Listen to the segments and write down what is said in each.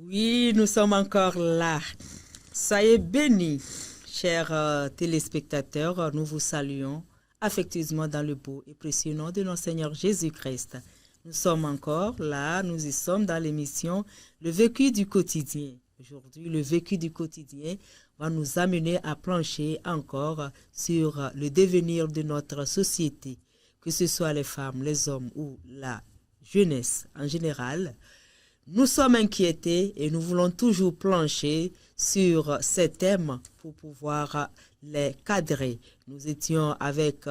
Oui, nous sommes encore là. Soyez bénis, chers téléspectateurs. Nous vous saluons affectueusement dans le beau et précieux nom de notre Seigneur Jésus-Christ. Nous sommes encore là, nous y sommes dans l'émission Le vécu du quotidien. Aujourd'hui, le vécu du quotidien va nous amener à plancher encore sur le devenir de notre société, que ce soit les femmes, les hommes ou la jeunesse en général. Nous sommes inquiétés et nous voulons toujours plancher sur ces thèmes pour pouvoir les cadrer. Nous étions avec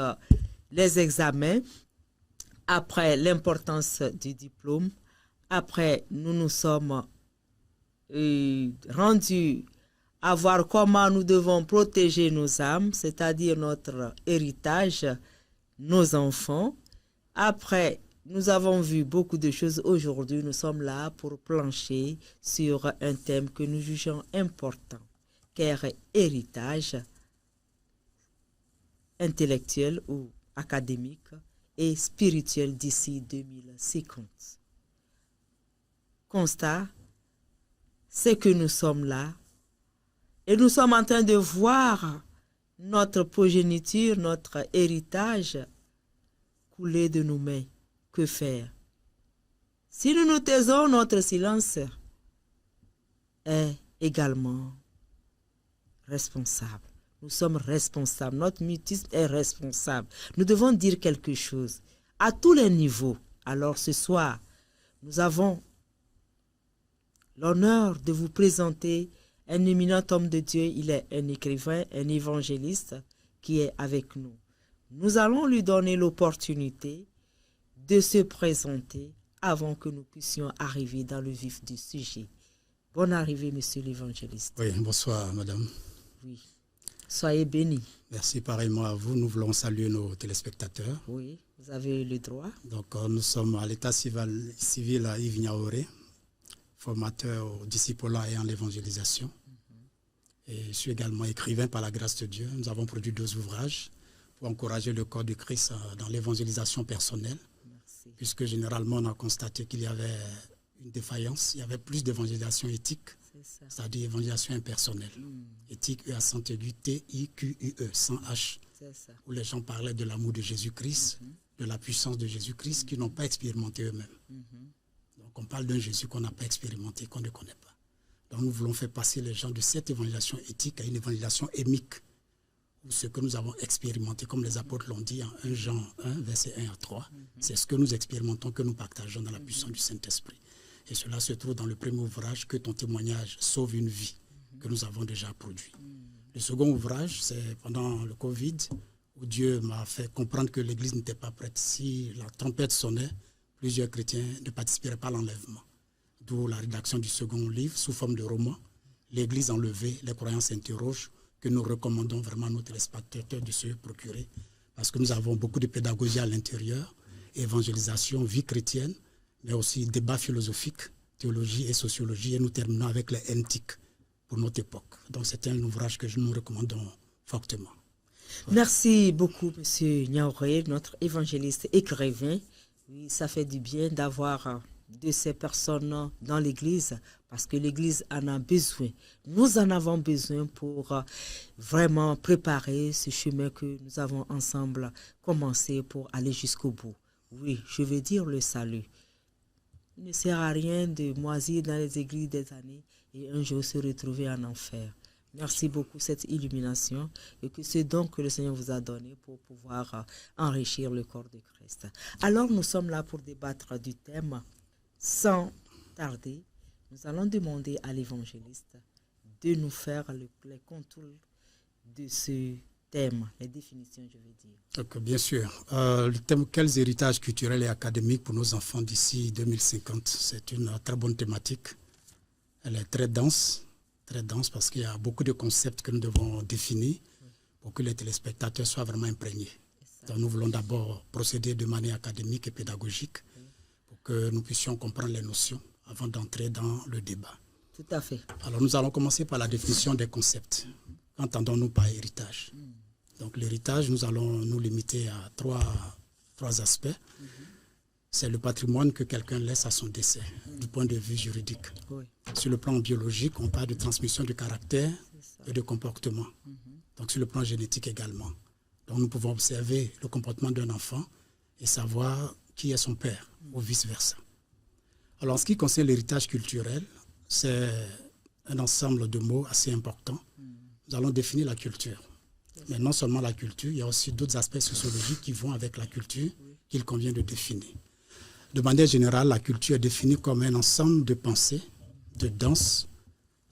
les examens, après l'importance du diplôme, après nous nous sommes rendus à voir comment nous devons protéger nos âmes, c'est-à-dire notre héritage, nos enfants. Après, nous avons vu beaucoup de choses. Aujourd'hui, nous sommes là pour plancher sur un thème que nous jugeons important, car héritage intellectuel ou académique et spirituel d'ici 2050. Constat, c'est que nous sommes là et nous sommes en train de voir notre progéniture, notre héritage couler de nos mains. Que faire? Si nous nous taisons, notre silence est également responsable. Nous sommes responsables. Notre mutisme est responsable. Nous devons dire quelque chose à tous les niveaux. Alors ce soir, nous avons l'honneur de vous présenter un éminent homme de Dieu. Il est un écrivain, un évangéliste qui est avec nous. Nous allons lui donner l'opportunité de se présenter avant que nous puissions arriver dans le vif du sujet. Bonne arrivée, monsieur l'évangéliste. Oui, bonsoir, madame. Oui, soyez bénis. Merci pareillement à vous. Nous voulons saluer nos téléspectateurs. Oui, vous avez le droit. Donc, nous sommes à l'état civil à Yves Niaoré, formateur au discipulat et en l'évangélisation. Et je suis également écrivain par la grâce de Dieu. Nous avons produit 2 ouvrages pour encourager le corps de Christ dans l'évangélisation personnelle. Puisque généralement on a constaté qu'il y avait une défaillance, il y avait plus d'évangélisation éthique, c'est-à-dire évangélisation impersonnelle. Éthique, E-accent aigu, T-I-Q-U-E, sans H, où les gens parlaient de l'amour de Jésus-Christ, de la puissance de Jésus-Christ, qu'ils n'ont pas expérimenté eux-mêmes. Donc on parle d'un Jésus qu'on n'a pas expérimenté, qu'on ne connaît pas. Donc nous voulons faire passer les gens de cette évangélisation éthique à une évangélisation émique, ou ce que nous avons expérimenté, comme les apôtres l'ont dit en 1 Jean 1, verset 1 à 3, c'est ce que nous expérimentons, que nous partageons dans la puissance du Saint-Esprit. Et cela se trouve dans le premier ouvrage, Que ton témoignage sauve une vie, que nous avons déjà produit. Le second ouvrage, c'est pendant le Covid, où Dieu m'a fait comprendre que l'Église n'était pas prête. Si la trompette sonnait, plusieurs chrétiens ne participeraient pas à l'enlèvement. D'où la rédaction du second livre, sous forme de roman. L'Église enlevée, les croyants s'interrogent, que nous recommandons vraiment à nos téléspectateurs de se procurer, parce que nous avons beaucoup de pédagogie à l'intérieur, évangélisation, vie chrétienne, mais aussi débat philosophique, théologie et sociologie, et nous terminons avec les NTIC pour notre époque. Donc c'est un ouvrage que nous recommandons fortement. Merci beaucoup, monsieur Niaoré, notre évangéliste écrivain. Oui, ça fait du bien d'avoir de ces personnes dans l'Église, parce que l'Église en a besoin. Nous en avons besoin pour vraiment préparer ce chemin que nous avons ensemble commencé pour aller jusqu'au bout. Oui, je veux dire le salut. Il ne sert à rien de moisir dans les églises des années et un jour se retrouver en enfer. Merci beaucoup cette illumination et que c'est donc que le Seigneur vous a donné pour pouvoir enrichir le corps de Christ. Alors nous sommes là pour débattre du thème. Sans tarder, nous allons demander à l'évangéliste de nous faire les contours de ce thème, les définitions, je veux dire. Donc, bien sûr. Le thème « Quels héritages culturels et académiques pour nos enfants d'ici 2050 ?» C'est une très bonne thématique. Elle est très dense parce qu'il y a beaucoup de concepts que nous devons définir pour que les téléspectateurs soient vraiment imprégnés. Donc, nous voulons d'abord procéder de manière académique et pédagogique, que nous puissions comprendre les notions avant d'entrer dans le débat. Tout à fait. Alors nous allons commencer par la définition des concepts. Qu'entendons-nous par héritage? Donc l'héritage, nous allons nous limiter à trois aspects. c'est le patrimoine que quelqu'un laisse à son décès, du point de vue juridique. Oui. Sur le plan biologique, on parle de transmission de caractère et de comportement. Donc sur le plan génétique également. Donc nous pouvons observer le comportement d'un enfant et savoir qui est son père, ou vice-versa. Alors en ce qui concerne l'héritage culturel, c'est un ensemble de mots assez important. Nous allons définir la culture. Mais non seulement la culture, il y a aussi d'autres aspects sociologiques qui vont avec la culture qu'il convient de définir. De manière générale, la culture est définie comme un ensemble de pensées, de danse,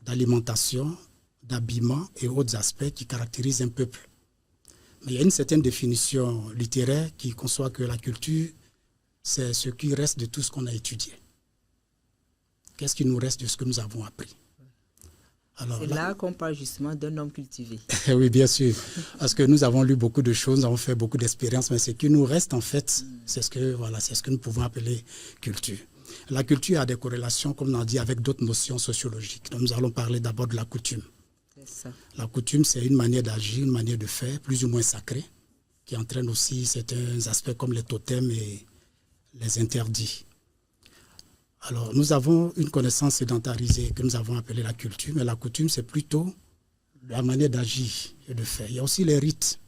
d'alimentation, d'habillement et autres aspects qui caractérisent un peuple. Mais il y a une certaine définition littéraire qui conçoit que la culture, c'est ce qui reste de tout ce qu'on a étudié. Qu'est-ce qui nous reste de ce que nous avons appris? C'est là qu'on parle justement d'un homme cultivé. Oui, bien sûr. Parce que nous avons lu beaucoup de choses, nous avons fait beaucoup d'expériences, mais ce qui nous reste en fait, c'est ce que nous pouvons appeler culture. La culture a des corrélations, comme on a dit, avec d'autres notions sociologiques. Donc nous allons parler d'abord de la coutume. C'est ça. La coutume, c'est une manière d'agir, une manière de faire, plus ou moins sacrée, qui entraîne aussi certains aspects comme les totems et les interdits. Alors, nous avons une connaissance sédentarisée que nous avons appelée la culture, mais la coutume, c'est plutôt la manière d'agir et de faire. Il y a aussi les rites.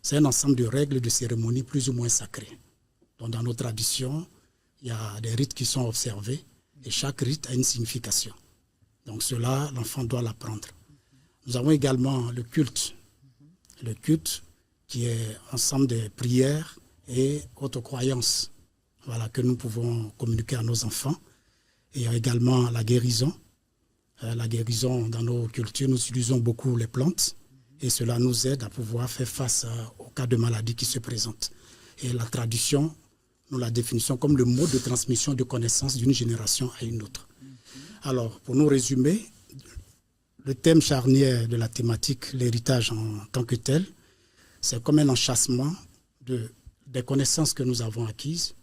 C'est un ensemble de règles et de cérémonies plus ou moins sacrées. Donc, dans nos traditions, il y a des rites qui sont observés et chaque rite a une signification. Donc, cela, l'enfant doit l'apprendre. Nous avons également le culte. Le culte qui est ensemble de prières et autres croyances. Voilà, que nous pouvons communiquer à nos enfants. Et il y a également la guérison. La guérison, dans nos cultures, nous utilisons beaucoup les plantes et cela nous aide à pouvoir faire face aux cas de maladie qui se présentent. Et la tradition, nous la définissons comme le mode de transmission de connaissances d'une génération à une autre. Alors, pour nous résumer, le thème charnière de la thématique, l'héritage en tant que tel, c'est comme un enchâssement des connaissances que nous avons acquises,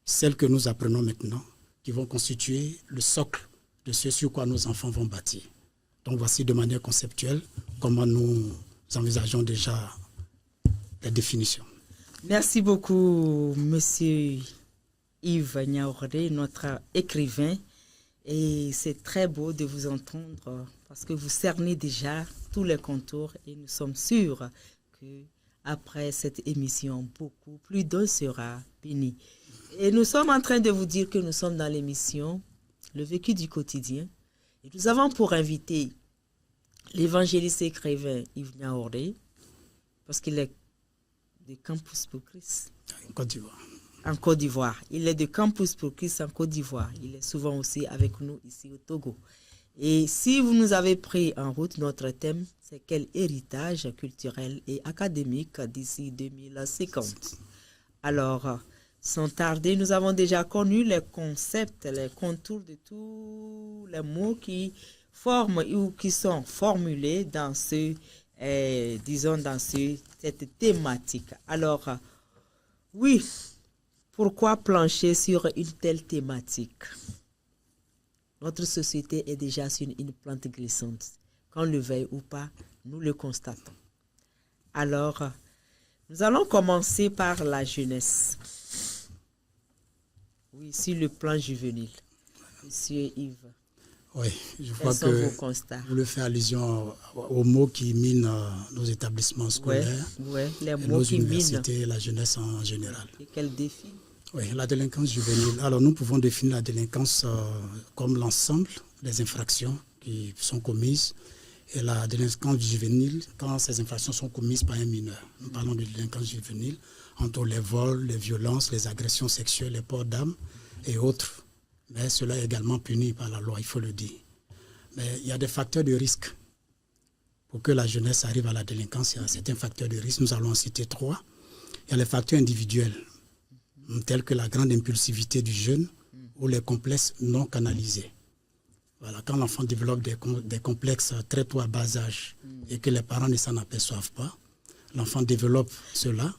celles que nous apprenons maintenant, qui vont constituer le socle de ce sur quoi nos enfants vont bâtir. Donc voici de manière conceptuelle comment nous envisageons déjà la définition. Merci beaucoup, Monsieur Yves Niaouré, notre écrivain. Et c'est très beau de vous entendre parce que vous cernez déjà tous les contours et nous sommes sûrs qu'après cette émission, beaucoup plus d'un sera béni. Et nous sommes en train de vous dire que nous sommes dans l'émission Le vécu du quotidien. Et nous avons pour invité l'évangéliste écrivain Yves Niaouré, parce qu'il est de Campus pour Christ. En Côte d'Ivoire. Il est de Campus pour Christ en Côte d'Ivoire. Il est souvent aussi avec nous ici au Togo. Et si vous nous avez pris en route, notre thème, c'est quel héritage culturel et académique d'ici 2050. Alors, sans tarder, nous avons déjà connu les concepts, les contours de tous les mots qui forment ou qui sont formulés dans cette thématique. Alors, oui, pourquoi plancher sur une telle thématique? Notre société est déjà sur une plante glissante. Qu'on le veuille ou pas, nous le constatons. Alors, nous allons commencer par la jeunesse. Oui, sur le plan juvénile. Monsieur Yves. Oui, je crois que vous voulez faire allusion aux mots qui minent nos établissements scolaires, les mots nos qui universités minent. Et la jeunesse en général. Et quel défi? Oui, la délinquance juvénile. Alors nous pouvons définir la délinquance comme l'ensemble des infractions qui sont commises. Et la délinquance juvénile, quand ces infractions sont commises par un mineur. Nous parlons de délinquance juvénile entre les vols, les violences, les agressions sexuelles, les ports d'armes et autres. Mais cela est également puni par la loi, il faut le dire. Mais il y a des facteurs de risque. Pour que la jeunesse arrive à la délinquance, il y a certains facteurs de risque. Nous allons en citer 3. Il y a les facteurs individuels, tels que la grande impulsivité du jeune ou les complexes non canalisés. Voilà, quand l'enfant développe des complexes très tôt à bas âge et que les parents ne s'en aperçoivent pas, l'enfant développe cela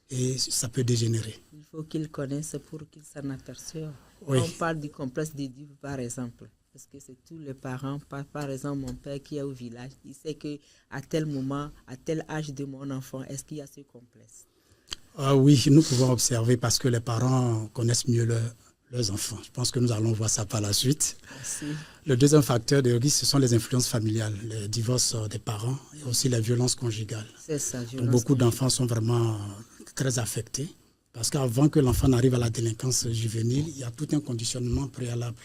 et ça peut dégénérer. Il faut qu'il connaisse pour qu'il s'en aperçoive. Oui. On parle du complexe d'Édipe, par exemple, parce que c'est tous les parents. Par exemple, mon père qui est au village, il sait qu'à tel moment, à tel âge de mon enfant, est-ce qu'il y a ce complexe? Oui, nous pouvons observer parce que les parents connaissent mieux leurs enfants. Je pense que nous allons voir ça par la suite. Merci. Le deuxième facteur de risque, ce sont les influences familiales, les divorces des parents et aussi les violences conjugales. C'est ça, Donc, beaucoup d'enfants sont vraiment très affectés parce qu'avant que l'enfant n'arrive à la délinquance juvénile, il y a tout un conditionnement préalable.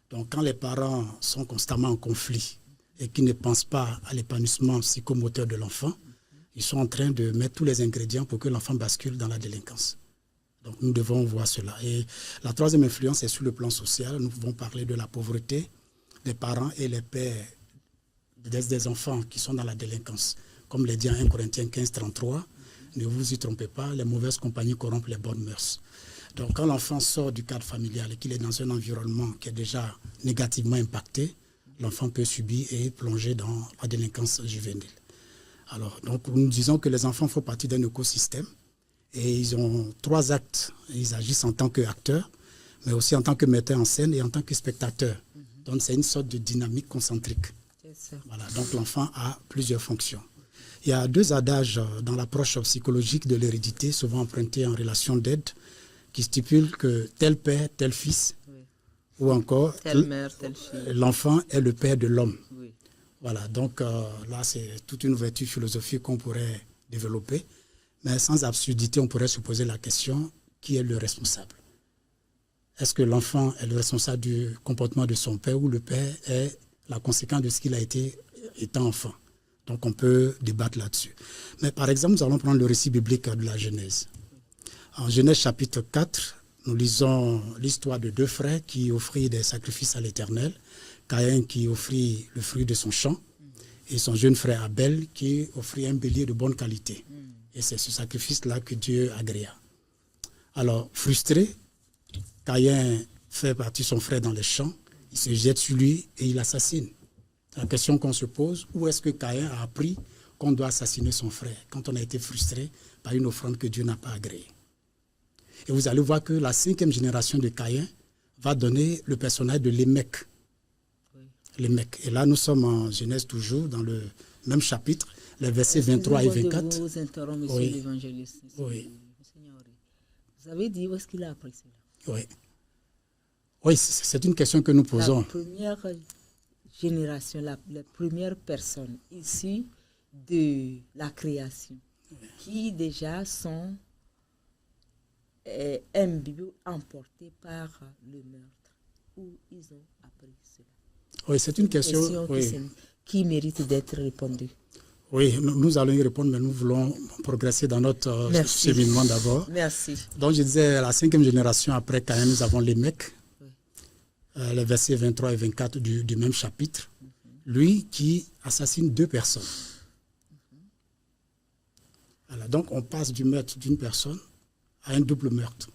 Donc quand les parents sont constamment en conflit et qui ne pensent pas à l'épanouissement psychomoteur de l'enfant, ils sont en train de mettre tous les ingrédients pour que l'enfant bascule dans la délinquance. Donc nous devons voir cela. Et la troisième influence est sur le plan social. Nous pouvons parler de la pauvreté des parents et les pères des enfants qui sont dans la délinquance. Comme le dit en 1 Corinthiens 15, 33, ne vous y trompez pas, les mauvaises compagnies corrompent les bonnes mœurs. Donc quand l'enfant sort du cadre familial et qu'il est dans un environnement qui est déjà négativement impacté, l'enfant peut subir et plonger dans la délinquance juvénile. Alors, donc nous disons que les enfants font partie d'un écosystème et ils ont 3 actes. Ils agissent en tant qu'acteurs, mais aussi en tant que metteurs en scène et en tant que spectateurs. Donc c'est une sorte de dynamique concentrique. Voilà, donc l'enfant a plusieurs fonctions. Il y a 2 adages dans l'approche psychologique de l'hérédité, souvent empruntés en relation d'aide, qui stipulent que tel père, tel fils, ou encore telle mère, telle fille. L'enfant est le père de l'homme. Oui. Voilà, donc là c'est toute une ouverture philosophique qu'on pourrait développer, mais sans absurdité, on pourrait se poser la question, qui est le responsable? Est-ce que l'enfant est le responsable du comportement de son père ou le père est la conséquence de ce qu'il a été étant enfant? Donc on peut débattre là-dessus. Mais par exemple, nous allons prendre le récit biblique de la Genèse. En Genèse chapitre 4, nous lisons l'histoire de 2 frères qui offrirent des sacrifices à l'Éternel. Caïn qui offrit le fruit de son champ et son jeune frère Abel qui offrit un bélier de bonne qualité. Et c'est ce sacrifice-là que Dieu agréa. Alors, frustré, Caïn fait partir son frère dans les champs, il se jette sur lui et il l'assassine. La question qu'on se pose, où est-ce que Caïn a appris qu'on doit assassiner son frère quand on a été frustré par une offrande que Dieu n'a pas agréée? Et vous allez voir que la 5e génération de Caïn va donner le personnage de Lémec. Lémec. Et là, nous sommes en Genèse toujours, dans le même chapitre, les versets 23 et 24. Je vous interromps, monsieur l'évangéliste. Oui. Vous avez dit où est-ce qu'il a appris cela? Oui. Oui, c'est une question que nous posons. La première génération, les premières personnes issues de la création, qui déjà sont imbibés, emportés par le meurtre, où ils ont appris cela. Oui, c'est une question qui mérite d'être répondue. Oui, nous allons y répondre, mais nous voulons progresser dans notre cheminement d'abord. Merci. Donc je disais, la 5e génération après Caïn, nous avons Lémec, les versets 23 et 24 du même chapitre. Lui qui assassine 2 personnes. Voilà, donc on passe du meurtre d'une personne à un double meurtre.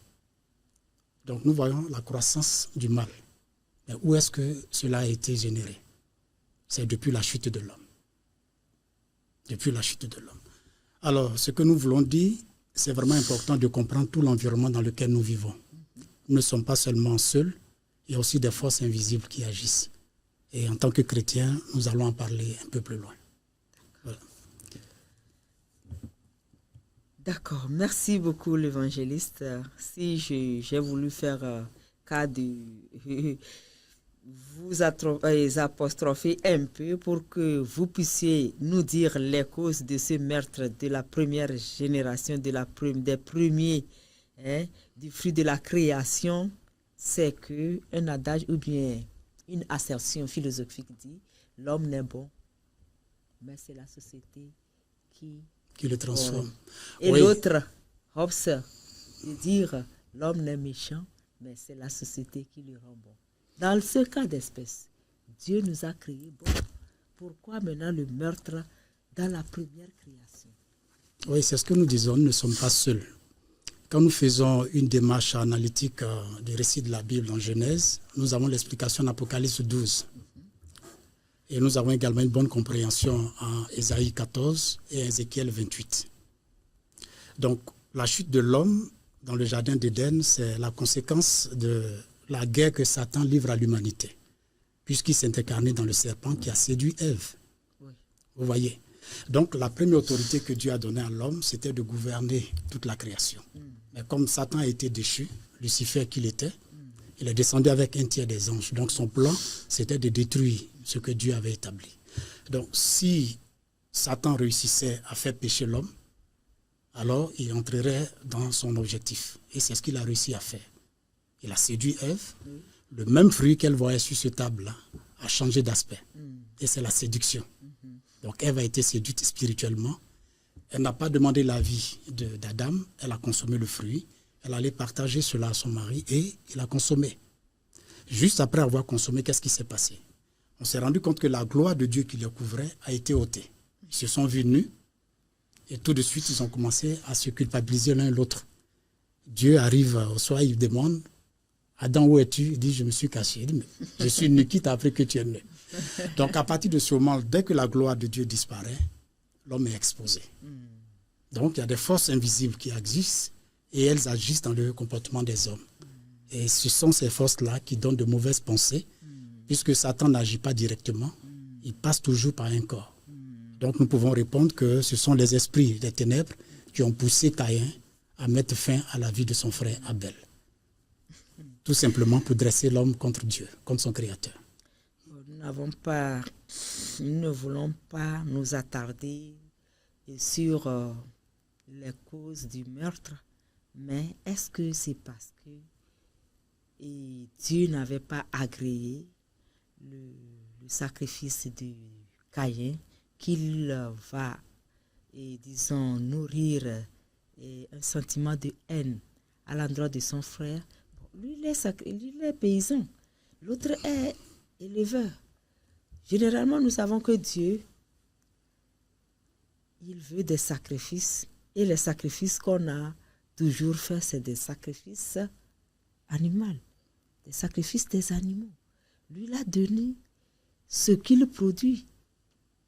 Donc nous voyons la croissance du mal. Mais où est-ce que cela a été généré? C'est depuis la chute de l'homme. Depuis la chute de l'homme. Alors, ce que nous voulons dire, c'est vraiment important de comprendre tout l'environnement dans lequel nous vivons. Nous ne sommes pas seulement seuls, il y a aussi des forces invisibles qui agissent. Et en tant que chrétiens, nous allons en parler un peu plus loin. Voilà. D'accord, merci beaucoup l'évangéliste. Si j'ai voulu faire cas de vous apostropher un peu pour que vous puissiez nous dire les causes de ce meurtre de la première génération, des premiers, du fruit de la création, c'est qu'un adage ou bien une assertion philosophique dit l'homme n'est bon, mais c'est la société qui le transforme. Et l'autre, Hobbes, de dire l'homme n'est méchant, mais c'est la société qui le rend bon. Dans ce cas d'espèce, Dieu nous a créés bons. Pourquoi maintenant le meurtre dans la première création? Oui, c'est ce que nous disons, nous ne sommes pas seuls. Quand nous faisons une démarche analytique du récit de la Bible en Genèse, nous avons l'explication en Apocalypse 12. Et nous avons également une bonne compréhension en Ésaïe 14 et Ézéchiel 28. Donc, la chute de l'homme dans le jardin d'Éden, c'est la conséquence de la guerre que Satan livre à l'humanité, puisqu'il s'est incarné dans le serpent qui a séduit Ève. Oui. Vous voyez. Donc, la première autorité que Dieu a donnée à l'homme, c'était de gouverner toute la création. Mais comme Satan a été déchu, Lucifer qu'il était, il est descendu avec un tiers des anges. Donc, son plan, c'était de détruire ce que Dieu avait établi. Donc, si Satan réussissait à faire pécher l'homme, alors il entrerait dans son objectif. Et c'est ce qu'il a réussi à faire. Il a séduit Ève. Le même fruit qu'elle voyait sur ce table-là a changé d'aspect. Et c'est la séduction. Donc Ève a été séduite spirituellement. Elle n'a pas demandé l'avis d'Adam. Elle a consommé le fruit. Elle allait partager cela à son mari et il a consommé. Juste après avoir consommé, qu'est-ce qui s'est passé? On s'est rendu compte que la gloire de Dieu qui les couvrait a été ôtée. Ils se sont vus nus et tout de suite, ils ont commencé à se culpabiliser l'un l'autre. Dieu arrive au soir, il demande « Adam, où es-tu » Il dit « Je me suis caché. » Il dit « Je suis nu, qui t'a appris que tu es nu ?» Donc à partir de ce moment, dès que la gloire de Dieu disparaît, l'homme est exposé. Donc il y a des forces invisibles qui existent et elles agissent dans le comportement des hommes. Et ce sont ces forces-là qui donnent de mauvaises pensées, puisque Satan n'agit pas directement, il passe toujours par un corps. Donc nous pouvons répondre que ce sont les esprits des ténèbres qui ont poussé Caïn à mettre fin à la vie de son frère Abel. Tout simplement pour dresser l'homme contre Dieu, contre son Créateur. Nous ne voulons pas nous attarder sur les causes du meurtre, mais est-ce que c'est parce que Dieu n'avait pas agréé le sacrifice de Caïn qu'il va, disons, nourrir un sentiment de haine à l'endroit de son frère? Lui, il est paysan. L'autre est éleveur. Généralement, nous savons que Dieu, il veut des sacrifices. Et les sacrifices qu'on a toujours fait, c'est des sacrifices animaux. Des sacrifices des animaux. Lui, il a donné ce qu'il produit.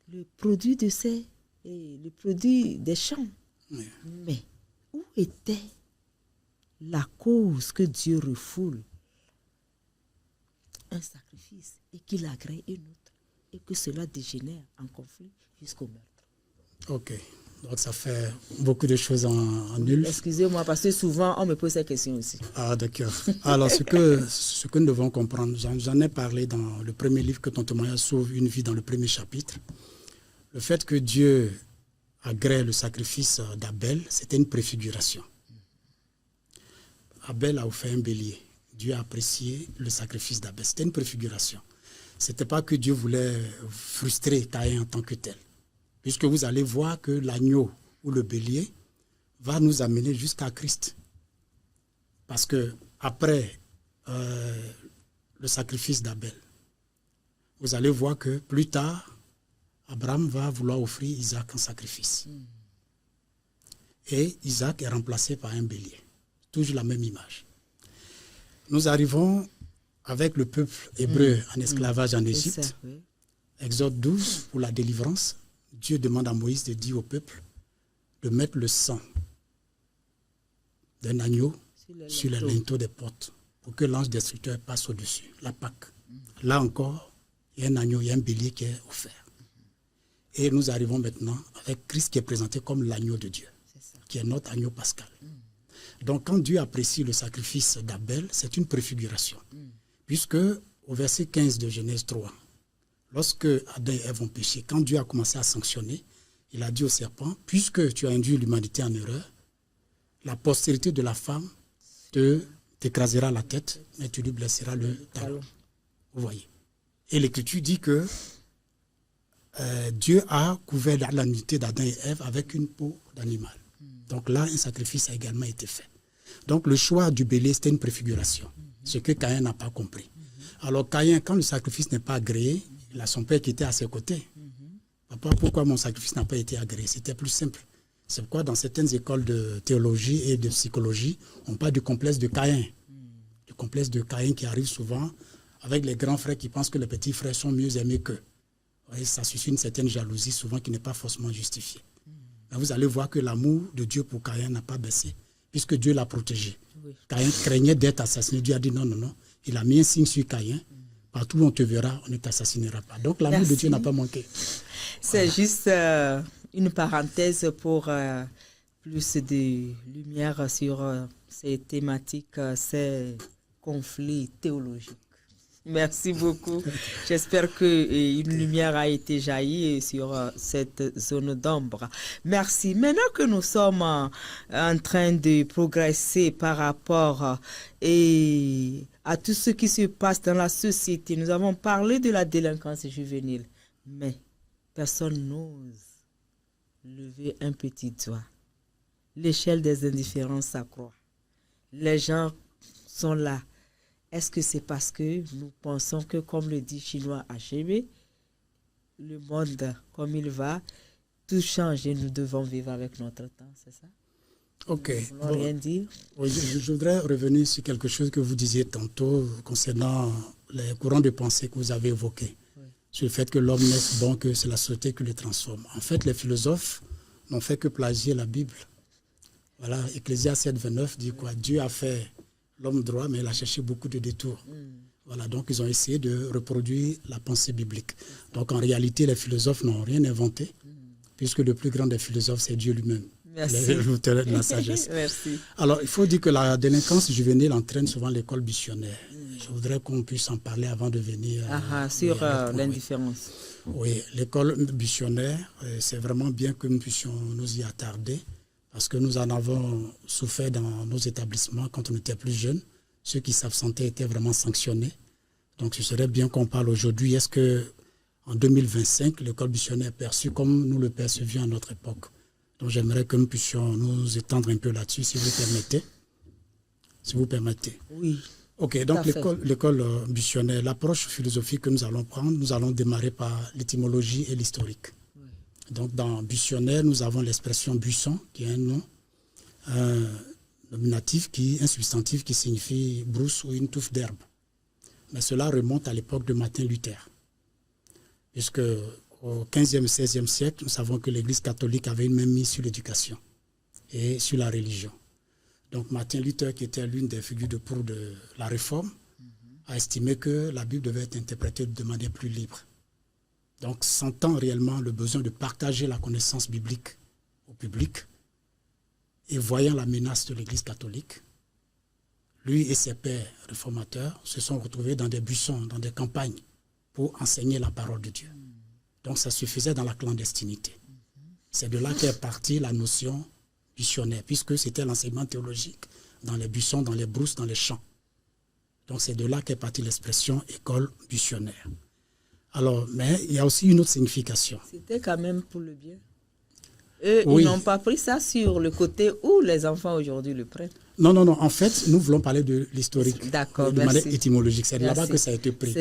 Le produit le produit des champs. Oui. Mais où était la cause que Dieu refoule un sacrifice et qu'il agrée une autre et que cela dégénère en conflit jusqu'au meurtre? Ok, donc ça fait beaucoup de choses en nul. Excusez-moi, parce que souvent on me pose ces questions aussi. Ah d'accord. Alors ce que nous devons comprendre, j'en ai parlé dans le premier livre que ton témoignage sauve une vie, dans le premier chapitre. Le fait que Dieu agrée le sacrifice d'Abel, c'était une préfiguration. Abel a offert un bélier. Dieu a apprécié le sacrifice d'Abel. C'était une préfiguration. Ce n'était pas que Dieu voulait frustrer Caïn en tant que tel. Puisque vous allez voir que l'agneau ou le bélier va nous amener jusqu'à Christ. Parce que après le sacrifice d'Abel, vous allez voir que plus tard, Abraham va vouloir offrir Isaac en sacrifice. Et Isaac est remplacé par un bélier. Toujours la même image. Nous arrivons avec le peuple hébreu en esclavage en Égypte. Oui. Exode 12, pour la délivrance. Dieu demande à Moïse de dire au peuple de mettre le sang d'un agneau sur les linteaux des portes pour que l'ange destructeur passe au-dessus, la Pâque. Là encore, il y a un agneau, il y a un bélier qui est offert. Et nous arrivons maintenant avec Christ qui est présenté comme l'agneau de Dieu, qui est notre agneau pascal. Donc quand Dieu apprécie le sacrifice d'Abel, c'est une préfiguration. Puisque au verset 15 de Genèse 3, lorsque Adam et Ève ont péché, quand Dieu a commencé à sanctionner, il a dit au serpent, puisque tu as induit l'humanité en erreur, la postérité de la femme t'écrasera la tête, mais tu lui blesseras le talon. Vous voyez. Et l'Écriture dit que Dieu a couvert la nudité d'Adam et Ève avec une peau d'animal. Donc là, un sacrifice a également été fait. Donc le choix du bélier, c'était une préfiguration, ce que Caïn n'a pas compris. Alors Caïn, quand le sacrifice n'est pas agréé, il a son père qui était à ses côtés. Papa, pourquoi mon sacrifice n'a pas été agréé? C'était plus simple. C'est pourquoi dans certaines écoles de théologie et de psychologie, on parle du complexe de Caïn. Le complexe de Caïn qui arrive souvent avec les grands frères qui pensent que les petits frères sont mieux aimés qu'eux. Ça suscite une certaine jalousie souvent qui n'est pas forcément justifiée. Mais vous allez voir que l'amour de Dieu pour Caïn n'a pas baissé, puisque Dieu l'a protégé. Oui. Caïn craignait d'être assassiné. Dieu a dit non. Il a mis un signe sur Caïn, partout où on te verra, on ne t'assassinera pas. Donc l'amour de Dieu n'a pas manqué. C'est juste une parenthèse pour plus de lumière sur ces thématiques, ces conflits théologiques. Merci beaucoup. J'espère qu'une lumière a été jaillie sur cette zone d'ombre. Merci. Maintenant que nous sommes en train de progresser par rapport à tout ce qui se passe dans la société, nous avons parlé de la délinquance juvénile, mais personne n'ose lever un petit doigt. L'échelle des indifférences s'accroît. Les gens sont là. Est-ce que c'est parce que nous pensons que, comme le dit Chinois Achebe, le monde, comme il va, tout change et nous devons vivre avec notre temps, c'est ça? Ok. Nous ne voulons rien dire. Oui, je voudrais revenir sur quelque chose que vous disiez tantôt concernant les courants de pensée que vous avez évoqués. Oui. Sur le fait que l'homme n'est bon, que c'est la société qui le transforme. En fait, les philosophes n'ont fait que plagier la Bible. Voilà, Ecclésiaste 7, 29 dit quoi? Dieu a fait l'homme droit, mais il a cherché beaucoup de détours. Voilà, donc ils ont essayé de reproduire la pensée biblique. Donc en réalité, les philosophes n'ont rien inventé, puisque le plus grand des philosophes, c'est Dieu lui-même. Merci. L'auteur de la sagesse. Merci. Alors, il faut dire que la délinquance juvénile entraîne souvent l'école missionnaire. Je voudrais qu'on puisse en parler avant de venir sur l'indifférence. Oui, l'école missionnaire, c'est vraiment bien que nous puissions nous y attarder, parce que nous en avons souffert dans nos établissements quand on était plus jeunes. Ceux qui s'absentaient étaient vraiment sanctionnés. Donc ce serait bien qu'on parle aujourd'hui. Est-ce qu'en 2025, l'école missionnaire est perçue comme nous le percevions à notre époque? Donc j'aimerais que nous puissions nous étendre un peu là-dessus, si vous permettez. Si vous permettez. Oui. Ok, donc l'école missionnaire, l'approche philosophique que nous allons prendre, nous allons démarrer par l'étymologie et l'historique. Donc, dans buissonnaire, nous avons l'expression buisson, qui est un nom, un nominatif, un substantif qui signifie brousse ou une touffe d'herbe. Mais cela remonte à l'époque de Martin Luther. Puisque au XVe et XVIe siècle, nous savons que l'Église catholique avait une même mise sur l'éducation et sur la religion. Donc, Martin Luther, qui était l'une des figures de proue de la Réforme, a estimé que la Bible devait être interprétée de manière plus libre. Donc, sentant réellement le besoin de partager la connaissance biblique au public et voyant la menace de l'Église catholique, lui et ses pairs réformateurs se sont retrouvés dans des buissons, dans des campagnes pour enseigner la parole de Dieu. Donc, ça se faisait dans la clandestinité. C'est de là qu'est partie la notion buissonnaire, puisque c'était l'enseignement théologique dans les buissons, dans les brousses, dans les champs. Donc, c'est de là qu'est partie l'expression école buissonnaire. Alors, mais il y a aussi une autre signification. C'était quand même pour le bien. Eux, oui. Ils n'ont pas pris ça sur le côté où les enfants aujourd'hui le prennent. Non. En fait, nous voulons parler de l'historique, de manière étymologique. C'est là-bas que ça a été pris.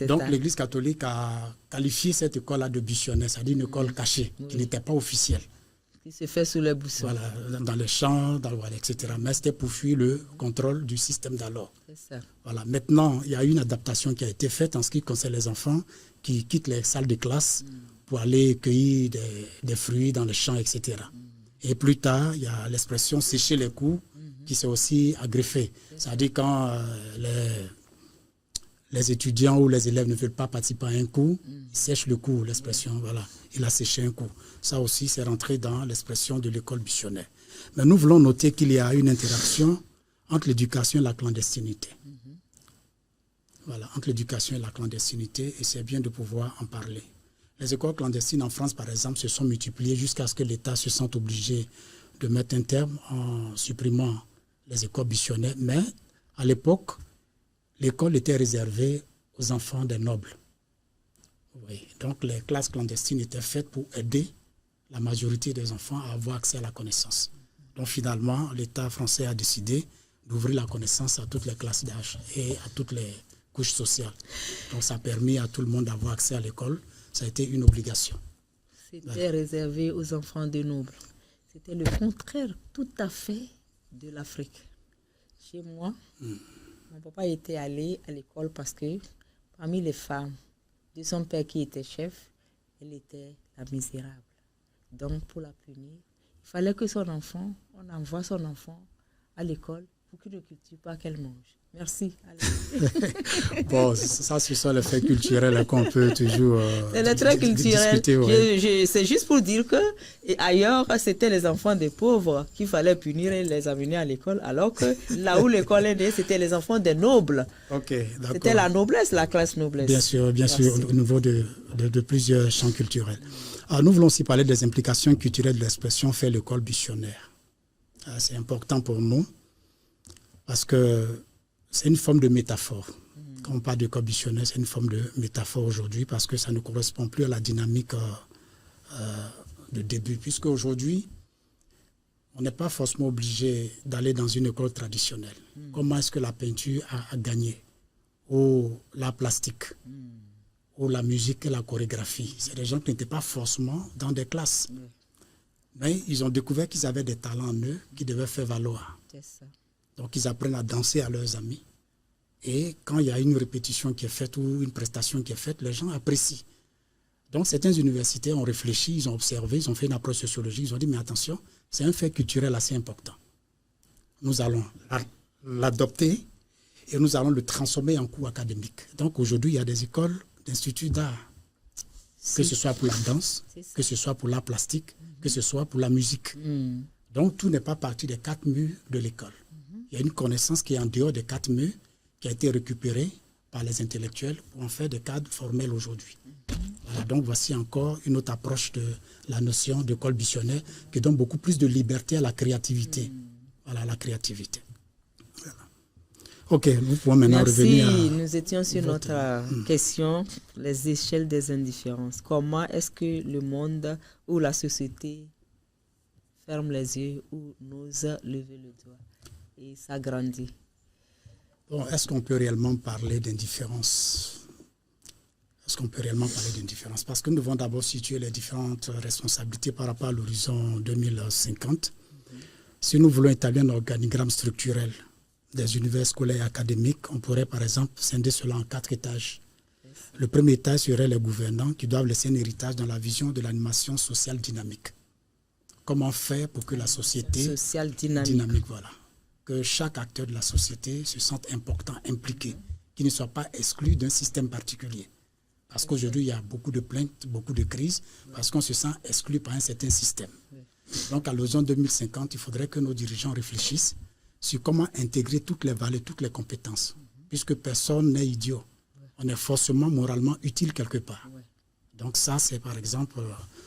Donc, l'Église catholique a qualifié cette école-là de buissonnaire, c'est-à-dire une école cachée, qui n'était pas officielle. Qui se fait sous les boussons. Voilà, dans les champs, etc. Mais c'était pour fuir le contrôle du système d'alors. C'est ça. Voilà. Maintenant, il y a une adaptation qui a été faite en ce qui concerne les enfants qui quittent les salles de classe pour aller cueillir des fruits dans les champs, etc. Et plus tard, il y a l'expression sécher les coups qui s'est aussi agreffée. C'est-à-dire quand les étudiants ou les élèves ne veulent pas participer à un cours, ils sèchent le coup, l'expression, voilà, il a séché un coup. Ça aussi, c'est rentré dans l'expression de l'école missionnaire. Mais nous voulons noter qu'il y a une interaction entre l'éducation et la clandestinité. Voilà, entre l'éducation et la clandestinité, et c'est bien de pouvoir en parler. Les écoles clandestines en France, par exemple, se sont multipliées jusqu'à ce que l'État se sente obligé de mettre un terme en supprimant les écoles missionnaires. Mais à l'époque, l'école était réservée aux enfants des nobles. Oui. Donc les classes clandestines étaient faites pour aider la majorité des enfants à avoir accès à la connaissance. Donc finalement, l'État français a décidé d'ouvrir la connaissance à toutes les classes d'âge et à toutes les couches sociales. Donc ça a permis à tout le monde d'avoir accès à l'école. Ça a été une obligation. C'était réservé aux enfants de nobles. C'était le contraire tout à fait de l'Afrique. Chez moi, mon papa était allé à l'école parce que parmi les femmes de son père qui était chef, elle était la misérable. Donc pour la punir, il fallait que on envoie son enfant à l'école pour qui ne cultive pas, qu'elle mange. Merci. Bon, ça, ce sont les faits culturels qu'on peut toujours c'est les traits culturels. Discuter. Ouais. C'est juste pour dire que ailleurs, c'était les enfants des pauvres qu'il fallait punir et les amener à l'école, alors que là où l'école est née, c'était les enfants des nobles. Okay, c'était la noblesse, la classe noblesse. Bien sûr, au niveau de plusieurs champs culturels. Alors, nous voulons aussi parler des implications culturelles de l'expression « faire l'école missionnaire ». C'est important pour nous parce que c'est une forme de métaphore. Quand on parle de l'école missionnaire, c'est une forme de métaphore aujourd'hui parce que ça ne correspond plus à la dynamique de début. Puisque aujourd'hui, on n'est pas forcément obligé d'aller dans une école traditionnelle. Comment est-ce que la peinture a gagné? Ou la plastique, ou la musique et la chorégraphie. C'est des gens qui n'étaient pas forcément dans des classes. Mais ils ont découvert qu'ils avaient des talents en eux qui devaient faire valoir. C'est ça. Donc ils apprennent à danser à leurs amis. Et quand il y a une répétition qui est faite ou une prestation qui est faite, les gens apprécient. Donc certaines universités ont réfléchi, ils ont observé, ils ont fait une approche sociologique, ils ont dit mais attention, c'est un fait culturel assez important. Nous allons l'adopter et nous allons le transformer en cours académique. Donc aujourd'hui, il y a des écoles d'instituts d'art, que ce soit pour la danse, que ce soit pour l'art plastique, que ce soit pour la musique. Donc tout n'est pas parti des 4 murs de l'école. Il y a une connaissance qui est en dehors des 4 murs, qui a été récupérée par les intellectuels pour en faire des cadres formels aujourd'hui. Voilà, donc voici encore une autre approche de la notion d'école missionnaire qui donne beaucoup plus de liberté à la créativité. Voilà, la créativité. Voilà. Ok, nous pouvons maintenant revenir à... Nous étions sur notre question, les échelles des indifférences. Comment est-ce que le monde ou la société ferme les yeux ou n'ose lever le doigt et s'agrandit? Bon, est-ce qu'on peut réellement parler d'indifférence? Est-ce qu'on peut réellement parler d'indifférence? Parce que nous devons d'abord situer les différentes responsabilités par rapport à l'horizon 2050. Si nous voulons établir un organigramme structurel des univers scolaires et académiques, on pourrait par exemple scinder cela en 4 étages. Le premier étage serait les gouvernants qui doivent laisser un héritage dans la vision de l'animation sociale dynamique. Comment faire pour que la société sociale dynamique, voilà, que chaque acteur de la société se sente important, impliqué, qu'il ne soit pas exclu d'un système particulier. Parce qu'aujourd'hui, il y a beaucoup de plaintes, beaucoup de crises, parce qu'on se sent exclu par un certain système. Donc, à l'horizon 2050, il faudrait que nos dirigeants réfléchissent sur comment intégrer toutes les valeurs, toutes les compétences, puisque personne n'est idiot. On est forcément moralement utile quelque part. Donc ça, c'est par exemple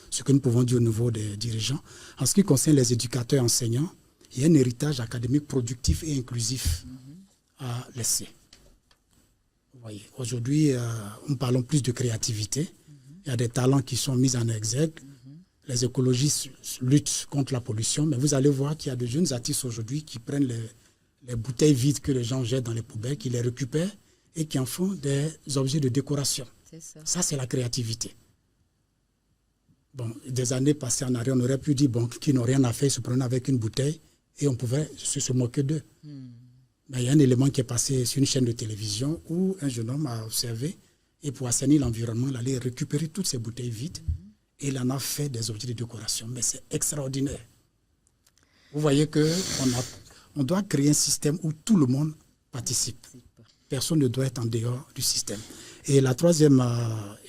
ce que nous pouvons dire au niveau des dirigeants. En ce qui concerne les éducateurs et enseignants, il y a un héritage académique productif et inclusif à laisser. Vous voyez, aujourd'hui, nous parlons plus de créativité. Il y a des talents qui sont mis en exergue. Les écologistes luttent contre la pollution, mais vous allez voir qu'il y a de jeunes artistes aujourd'hui qui prennent les bouteilles vides que les gens jettent dans les poubelles, qui les récupèrent et qui en font des objets de décoration. Ça, c'est la créativité. Bon, des années passées en arrière, on aurait pu dire bon, qu'ils n'ont rien à faire, ils se prenaient avec une bouteille et on pouvait se moquer d'eux. Mais il y a un élément qui est passé sur une chaîne de télévision où un jeune homme a observé et pour assainir l'environnement, il allait récupérer toutes ces bouteilles vides et il en a fait des objets de décoration. Mais c'est extraordinaire. Vous voyez qu'on doit créer un système où tout le monde participe. Personne ne doit être en dehors du système. Et la troisième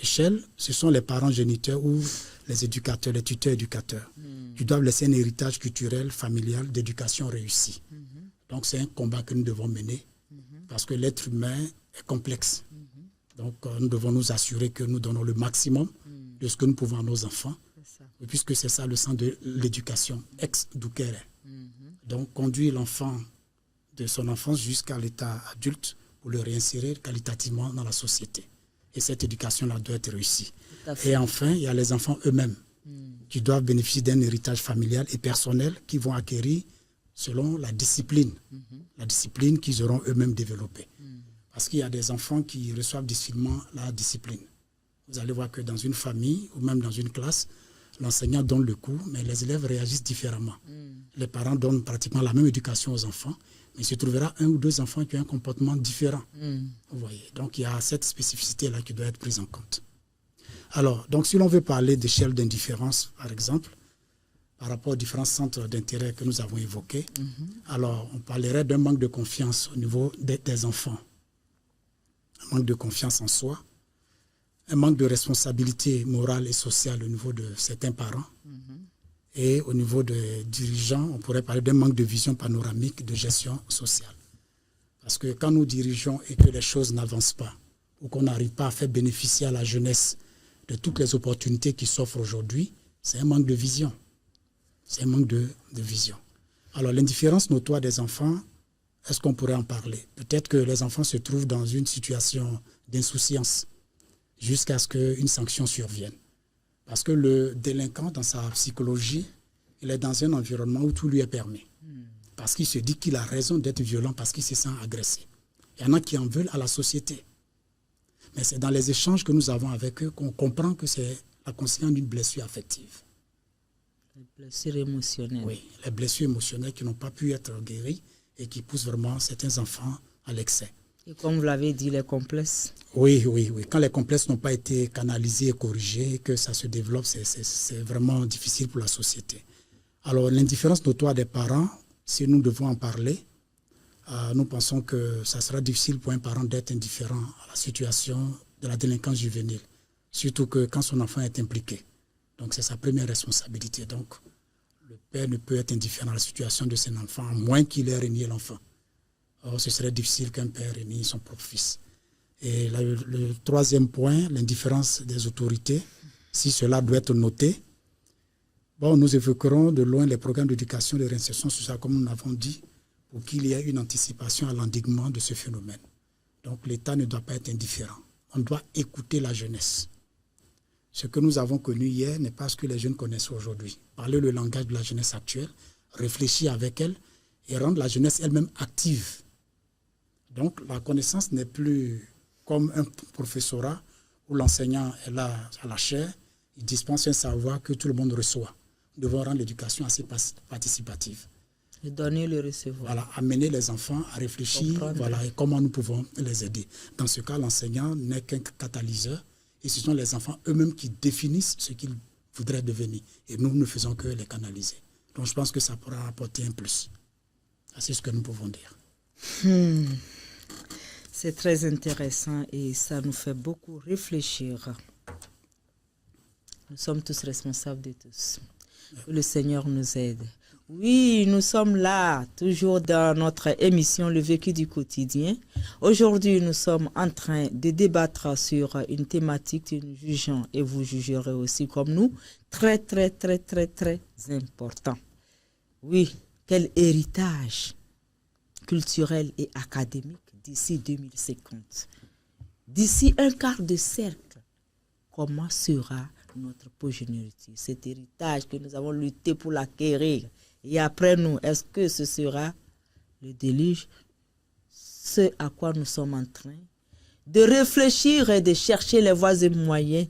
échelle, ce sont les parents géniteurs ou les éducateurs, les tuteurs éducateurs, qui doivent laisser un héritage culturel, familial, d'éducation réussie. Donc c'est un combat que nous devons mener, parce que l'être humain est complexe. Donc nous devons nous assurer que nous donnons le maximum de ce que nous pouvons à nos enfants, puisque c'est ça le sens de l'éducation, ex ducere. Donc conduire l'enfant de son enfance jusqu'à l'état adulte pour le réinsérer qualitativement dans la société. Et cette éducation-là doit être réussie. Et enfin, il y a les enfants eux-mêmes qui doivent bénéficier d'un héritage familial et personnel qu'ils vont acquérir selon la discipline qu'ils auront eux-mêmes développée. Parce qu'il y a des enfants qui reçoivent difficilement la discipline. Vous allez voir que dans une famille ou même dans une classe, l'enseignant donne le cours, mais les élèves réagissent différemment. Les parents donnent pratiquement la même éducation aux enfants, mais il se trouvera 1 ou 2 enfants qui ont un comportement différent. Vous voyez, donc il y a cette spécificité-là qui doit être prise en compte. Alors, donc si l'on veut parler d'échelle d'indifférence, par exemple, par rapport aux différents centres d'intérêt que nous avons évoqués. Alors, on parlerait d'un manque de confiance au niveau des enfants, un manque de confiance en soi, un manque de responsabilité morale et sociale au niveau de certains parents. Et au niveau des dirigeants, on pourrait parler d'un manque de vision panoramique de gestion sociale. Parce que quand nous dirigeons et que les choses n'avancent pas, ou qu'on n'arrive pas à faire bénéficier à la jeunesse de toutes les opportunités qui s'offrent aujourd'hui, c'est un manque de vision. C'est un manque de vision. Alors, l'indifférence notoire des enfants, est-ce qu'on pourrait en parler? Peut-être que les enfants se trouvent dans une situation d'insouciance jusqu'à ce qu'une sanction survienne. Parce que le délinquant, dans sa psychologie, il est dans un environnement où tout lui est permis. Parce qu'il se dit qu'il a raison d'être violent parce qu'il se sent agressé. Il y en a qui en veulent à la société. Mais c'est dans les échanges que nous avons avec eux qu'on comprend que c'est la conséquence d'une blessure affective. Les blessures émotionnelles. Oui, les blessures émotionnelles qui n'ont pas pu être guéries et qui poussent vraiment certains enfants à l'excès. Et comme vous l'avez dit, les complexes. Oui. Quand les complexes n'ont pas été canalisés et corrigés, que ça se développe, c'est vraiment difficile pour la société. Alors, l'indifférence notoire des parents, si nous devons en parler, nous pensons que ça sera difficile pour un parent d'être indifférent à la situation de la délinquance juvénile, surtout que quand son enfant est impliqué. Donc, c'est sa première responsabilité. Donc, le père ne peut être indifférent à la situation de son enfant, à moins qu'il ait régné l'enfant. Or, ce serait difficile qu'un père rénie son propre fils. Et le troisième point, l'indifférence des autorités, si cela doit être noté, bon, nous évoquerons de loin les programmes d'éducation et de réinsertion sociale, comme nous l'avons dit, pour qu'il y ait une anticipation à l'endiguement de ce phénomène. Donc, l'État ne doit pas être indifférent. On doit écouter la jeunesse. Ce que nous avons connu hier n'est pas ce que les jeunes connaissent aujourd'hui. Parler le langage de la jeunesse actuelle, réfléchir avec elle et rendre la jeunesse elle-même active. Donc, la connaissance n'est plus comme un professorat où l'enseignant est là à la chaire, il dispense un savoir que tout le monde reçoit. Nous devons rendre l'éducation assez participative. Le donner, le recevoir. Voilà, amener les enfants à réfléchir, voilà, et comment nous pouvons les aider. Dans ce cas, l'enseignant n'est qu'un catalyseur et ce sont les enfants eux-mêmes qui définissent ce qu'ils voudraient devenir. Et nous ne faisons que les canaliser. Donc, je pense que ça pourra apporter un plus. C'est ce que nous pouvons dire. C'est très intéressant et ça nous fait beaucoup réfléchir. Nous sommes tous responsables de tous. Que le Seigneur nous aide. Oui, nous sommes là, toujours dans notre émission Le Vécu du quotidien. Aujourd'hui, nous sommes en train de débattre sur une thématique que nous jugeons et vous jugerez aussi comme nous, très, très, très, très, très important. Oui, quel héritage culturel et académique d'ici 2050. D'ici un quart de siècle, comment sera notre progéniture, cet héritage que nous avons lutté pour l'acquérir. Et après nous, est-ce que ce sera le déluge, ce à quoi nous sommes en train de réfléchir et de chercher les voies et moyens,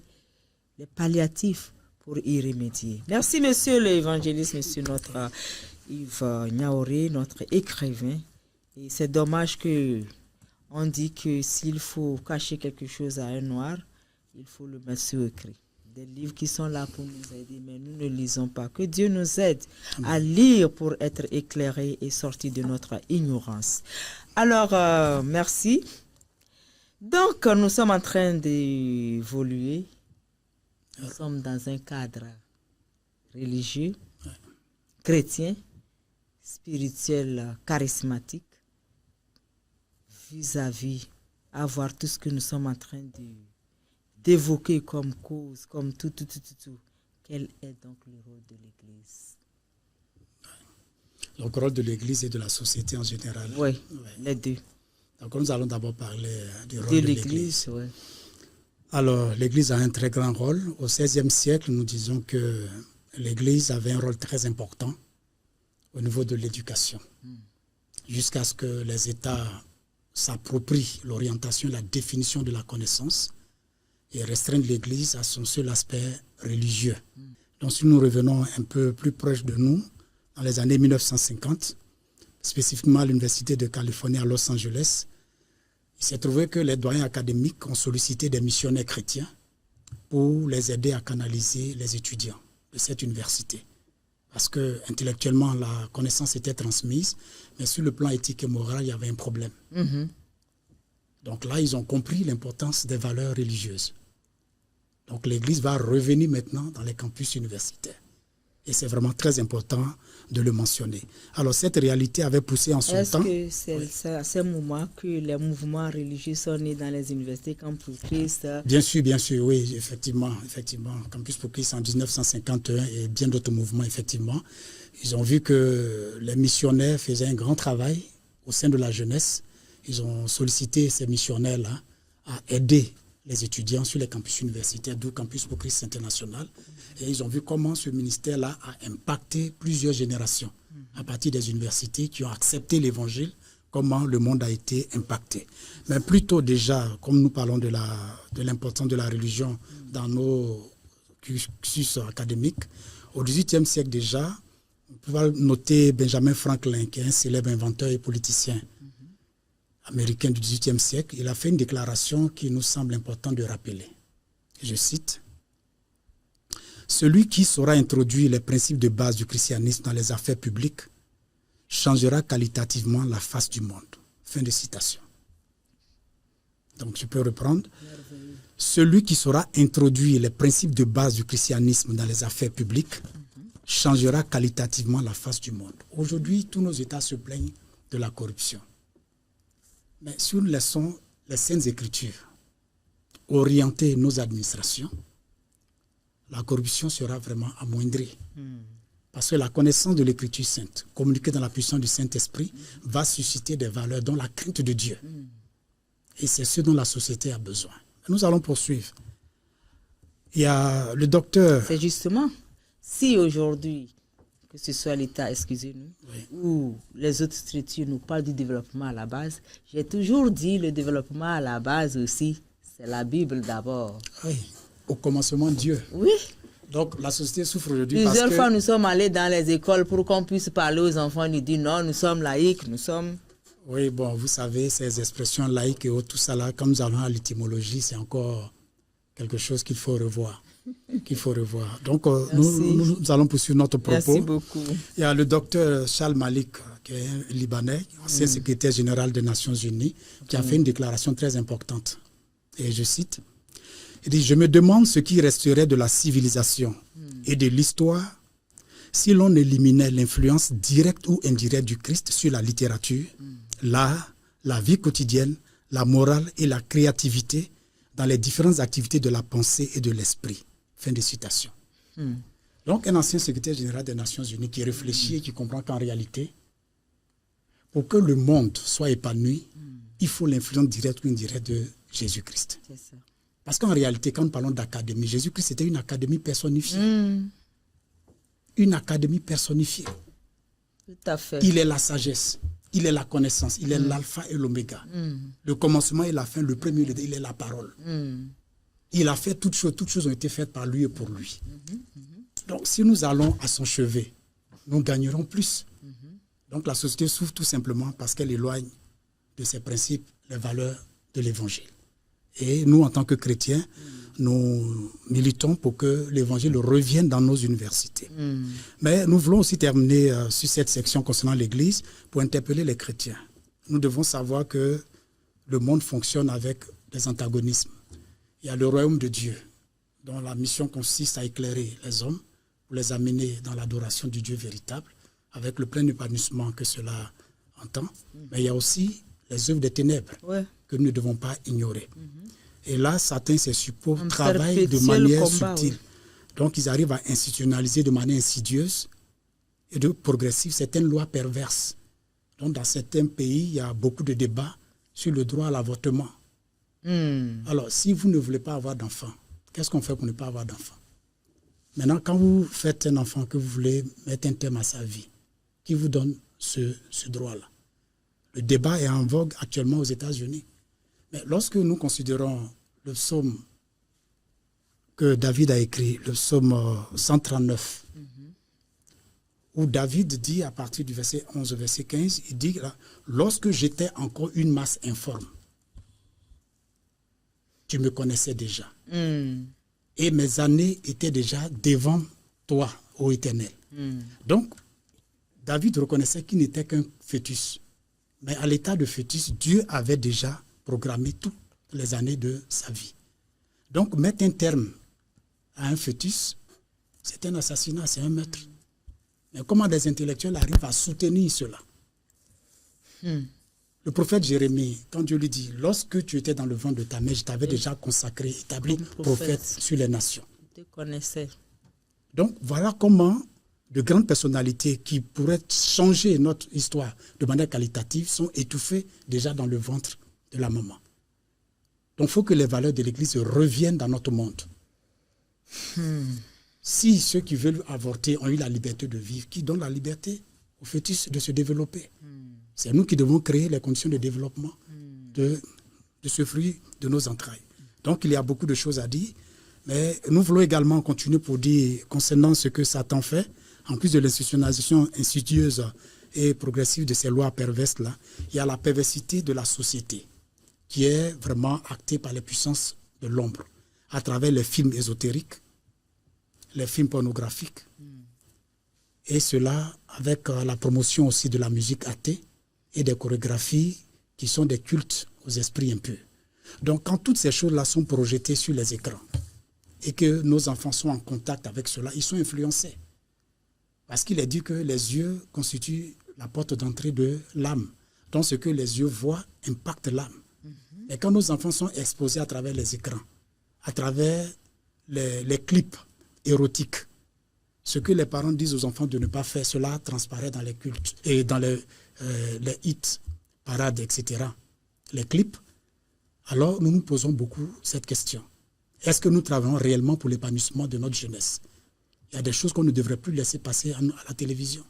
les palliatifs pour y remédier. Merci, monsieur l'évangéliste, monsieur notre Yves Niaoré, notre écrivain. Et c'est dommage que on dit que s'il faut cacher quelque chose à un noir, il faut le mettre sur écrit. Des livres qui sont là pour nous aider, mais nous ne lisons pas. Que Dieu nous aide à lire pour être éclairés et sortir de notre ignorance. Alors, merci. Donc, nous sommes en train d'évoluer. Nous sommes dans un cadre religieux, chrétien, spirituel, charismatique, vis-à-vis, à voir tout ce que nous sommes en train d'évoquer comme cause, comme tout. Quel est donc le rôle de l'Église? Le rôle de l'Église et de la société en général. Oui, les deux. Donc nous allons d'abord parler du rôle de de l'Église. Oui. Alors, l'Église a un très grand rôle. Au XVIe siècle, nous disons que l'Église avait un rôle très important au niveau de l'éducation, jusqu'à ce que les États s'approprient l'orientation, la définition de la connaissance et restreignent l'Église à son seul aspect religieux. Donc, si nous revenons un peu plus proche de nous, dans les années 1950, spécifiquement à l'Université de Californie à Los Angeles, il s'est trouvé que les doyens académiques ont sollicité des missionnaires chrétiens pour les aider à canaliser les étudiants de cette université. parce que intellectuellement, la connaissance était transmise, mais sur le plan éthique et moral, il y avait un problème. Donc là, ils ont compris l'importance des valeurs religieuses. Donc l'Église va revenir maintenant dans les campus universitaires. Et c'est vraiment très important de le mentionner. Alors cette réalité avait poussé en son temps... Est-ce que c'est à ce moment que les mouvements religieux sont nés dans les universités, Campus pour Christ? Bien sûr, oui, effectivement. Campus pour Christ en 1951 et bien d'autres mouvements, effectivement. Ils ont vu que les missionnaires faisaient un grand travail au sein de la jeunesse. Ils ont sollicité ces missionnaires-là à aider les étudiants sur les campus universitaires, d'où Campus pour Christ International. Et ils ont vu comment ce ministère-là a impacté plusieurs générations à partir des universités qui ont accepté l'évangile, comment le monde a été impacté. Mais plutôt déjà, comme nous parlons de l'importance de la religion dans nos cursus académiques, au XVIIIe siècle déjà, on peut noter Benjamin Franklin, qui est un célèbre inventeur et politicien américain du XVIIIe siècle. Il a fait une déclaration qui nous semble important de rappeler. Je cite: « Celui qui saura introduire les principes de base du christianisme dans les affaires publiques changera qualitativement la face du monde. » Fin de citation. Donc je peux reprendre. « Celui qui saura introduire les principes de base du christianisme dans les affaires publiques changera qualitativement la face du monde. » Aujourd'hui, tous nos États se plaignent de la corruption. Mais si nous laissons les Saintes Écritures orienter nos administrations, la corruption sera vraiment amoindrie. Parce que la connaissance de l'Écriture sainte, communiquée dans la puissance du Saint-Esprit, va susciter des valeurs dont la crainte de Dieu. Et c'est ce dont la société a besoin. Nous allons poursuivre. Il y a le docteur... C'est justement, si aujourd'hui, que ce soit l'État, excusez-nous, oui, ou les autres structures nous parlent du développement à la base, j'ai toujours dit le développement à la base aussi, c'est la Bible d'abord. Oui, au commencement Dieu. Oui. Donc la société souffre aujourd'hui parce que... Plusieurs fois nous sommes allés dans les écoles pour qu'on puisse parler aux enfants, nous dire non, nous sommes laïcs, nous sommes... Oui, bon, vous savez, ces expressions laïques et tout ça là, comme nous allons à l'étymologie, c'est encore quelque chose qu'il faut revoir. Donc, nous allons poursuivre notre propos. Merci beaucoup. Il y a le docteur Charles Malik, qui est un Libanais, ancien secrétaire général des Nations Unies, qui a fait une déclaration très importante. Et je cite, il dit « Je me demande ce qui resterait de la civilisation et de l'histoire si l'on éliminait l'influence directe ou indirecte du Christ sur la littérature, l'art, la vie quotidienne, la morale et la créativité dans les différentes activités de la pensée et de l'esprit. » Fin de citation. Donc, un ancien secrétaire général des Nations Unies qui réfléchit et qui comprend qu'en réalité, pour que le monde soit épanoui, il faut l'influence directe ou indirecte de Jésus-Christ. Parce qu'en réalité, quand nous parlons d'académie, Jésus-Christ était une académie personnifiée. Une académie personnifiée. Tout à fait. Il est la sagesse, il est la connaissance, il est l'alpha et l'oméga. Le commencement et la fin, le premier, il est la parole. Il a fait toutes choses ont été faites par lui et pour lui. Donc, si nous allons à son chevet, nous gagnerons plus. Donc, la société souffre tout simplement parce qu'elle éloigne de ses principes les valeurs de l'Évangile. Et nous, en tant que chrétiens, nous militons pour que l'Évangile revienne dans nos universités. Mais nous voulons aussi terminer sur cette section concernant l'Église pour interpeller les chrétiens. Nous devons savoir que le monde fonctionne avec des antagonismes. Il y a le royaume de Dieu, dont la mission consiste à éclairer les hommes pour les amener dans l'adoration du Dieu véritable, avec le plein épanouissement que cela entend. Mais il y a aussi les œuvres des ténèbres que nous ne devons pas ignorer. Et là, Satan, ses suppôts travaillent de manière subtile. Donc, ils arrivent à institutionnaliser de manière insidieuse et progressive certaines lois perverses. Donc, dans certains pays, il y a beaucoup de débats sur le droit à l'avortement. Alors, si vous ne voulez pas avoir d'enfant, qu'est-ce qu'on fait pour ne pas avoir d'enfant? Maintenant, quand vous faites un enfant, que vous voulez mettre un terme à sa vie, qui vous donne ce droit-là? Le débat est en vogue actuellement aux États-Unis. Mais lorsque nous considérons le psaume que David a écrit, le psaume 139, où David dit à partir du verset 11 au verset 15, il dit là, « Lorsque j'étais encore une masse informe, tu me connaissais déjà. Et mes années étaient déjà devant toi, ô Éternel. Donc, David reconnaissait qu'il n'était qu'un fœtus. Mais à l'état de fœtus, Dieu avait déjà programmé toutes les années de sa vie. Donc, mettre un terme à un fœtus, c'est un assassinat, c'est un meurtre. Mais comment des intellectuels arrivent à soutenir cela? Le prophète Jérémie, quand Dieu lui dit, lorsque tu étais dans le ventre de ta mère, je t'avais déjà consacré, établi prophète sur les nations. Je te connaissais. Donc, voilà comment de grandes personnalités qui pourraient changer notre histoire de manière qualitative sont étouffées déjà dans le ventre de la maman. Donc, il faut que les valeurs de l'Église reviennent dans notre monde. Si ceux qui veulent avorter ont eu la liberté de vivre, qui donne la liberté au fœtus de se développer? C'est nous qui devons créer les conditions de développement de ce fruit de nos entrailles. Donc, il y a beaucoup de choses à dire. Mais nous voulons également continuer pour dire, concernant ce que Satan fait, en plus de l'institutionnalisation insidieuse et progressive de ces lois perverses-là, il y a la perversité de la société qui est vraiment actée par les puissances de l'ombre à travers les films ésotériques, les films pornographiques, et cela avec la promotion aussi de la musique athée et des chorégraphies qui sont des cultes aux esprits impurs. Donc quand toutes ces choses-là sont projetées sur les écrans et que nos enfants sont en contact avec cela, ils sont influencés. Parce qu'il est dit que les yeux constituent la porte d'entrée de l'âme. Donc ce que les yeux voient impacte l'âme. Et quand nos enfants sont exposés à travers les écrans, à travers les clips érotiques, ce que les parents disent aux enfants de ne pas faire, cela transparaît dans les cultes et dans les hits, parades, etc., les clips. Alors nous nous posons beaucoup cette question. Est-ce que nous travaillons réellement pour l'épanouissement de notre jeunesse? Il y a des choses qu'on ne devrait plus laisser passer à la télévision.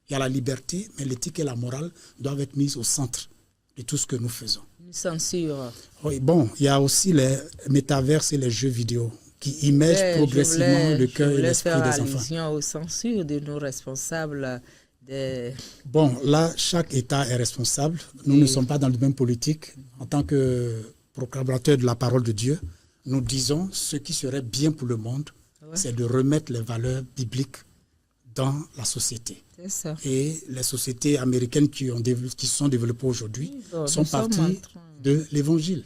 Il y a la liberté, mais l'éthique et la morale doivent être mises au centre de tout ce que nous faisons. Une censure. Oui, bon, il y a aussi les métaverses et les jeux vidéo qui immergent progressivement le cœur et l'esprit des enfants. Je voulais faire allusion aux censures de nos responsables. Bon, là, chaque État est responsable. Nous ne sommes pas dans le domaine politique. En tant que proclamateur de la parole de Dieu, nous disons ce qui serait bien pour le monde, c'est de remettre les valeurs bibliques dans la société. C'est ça. Et les sociétés américaines qui se sont développées aujourd'hui sont parties de l'Évangile.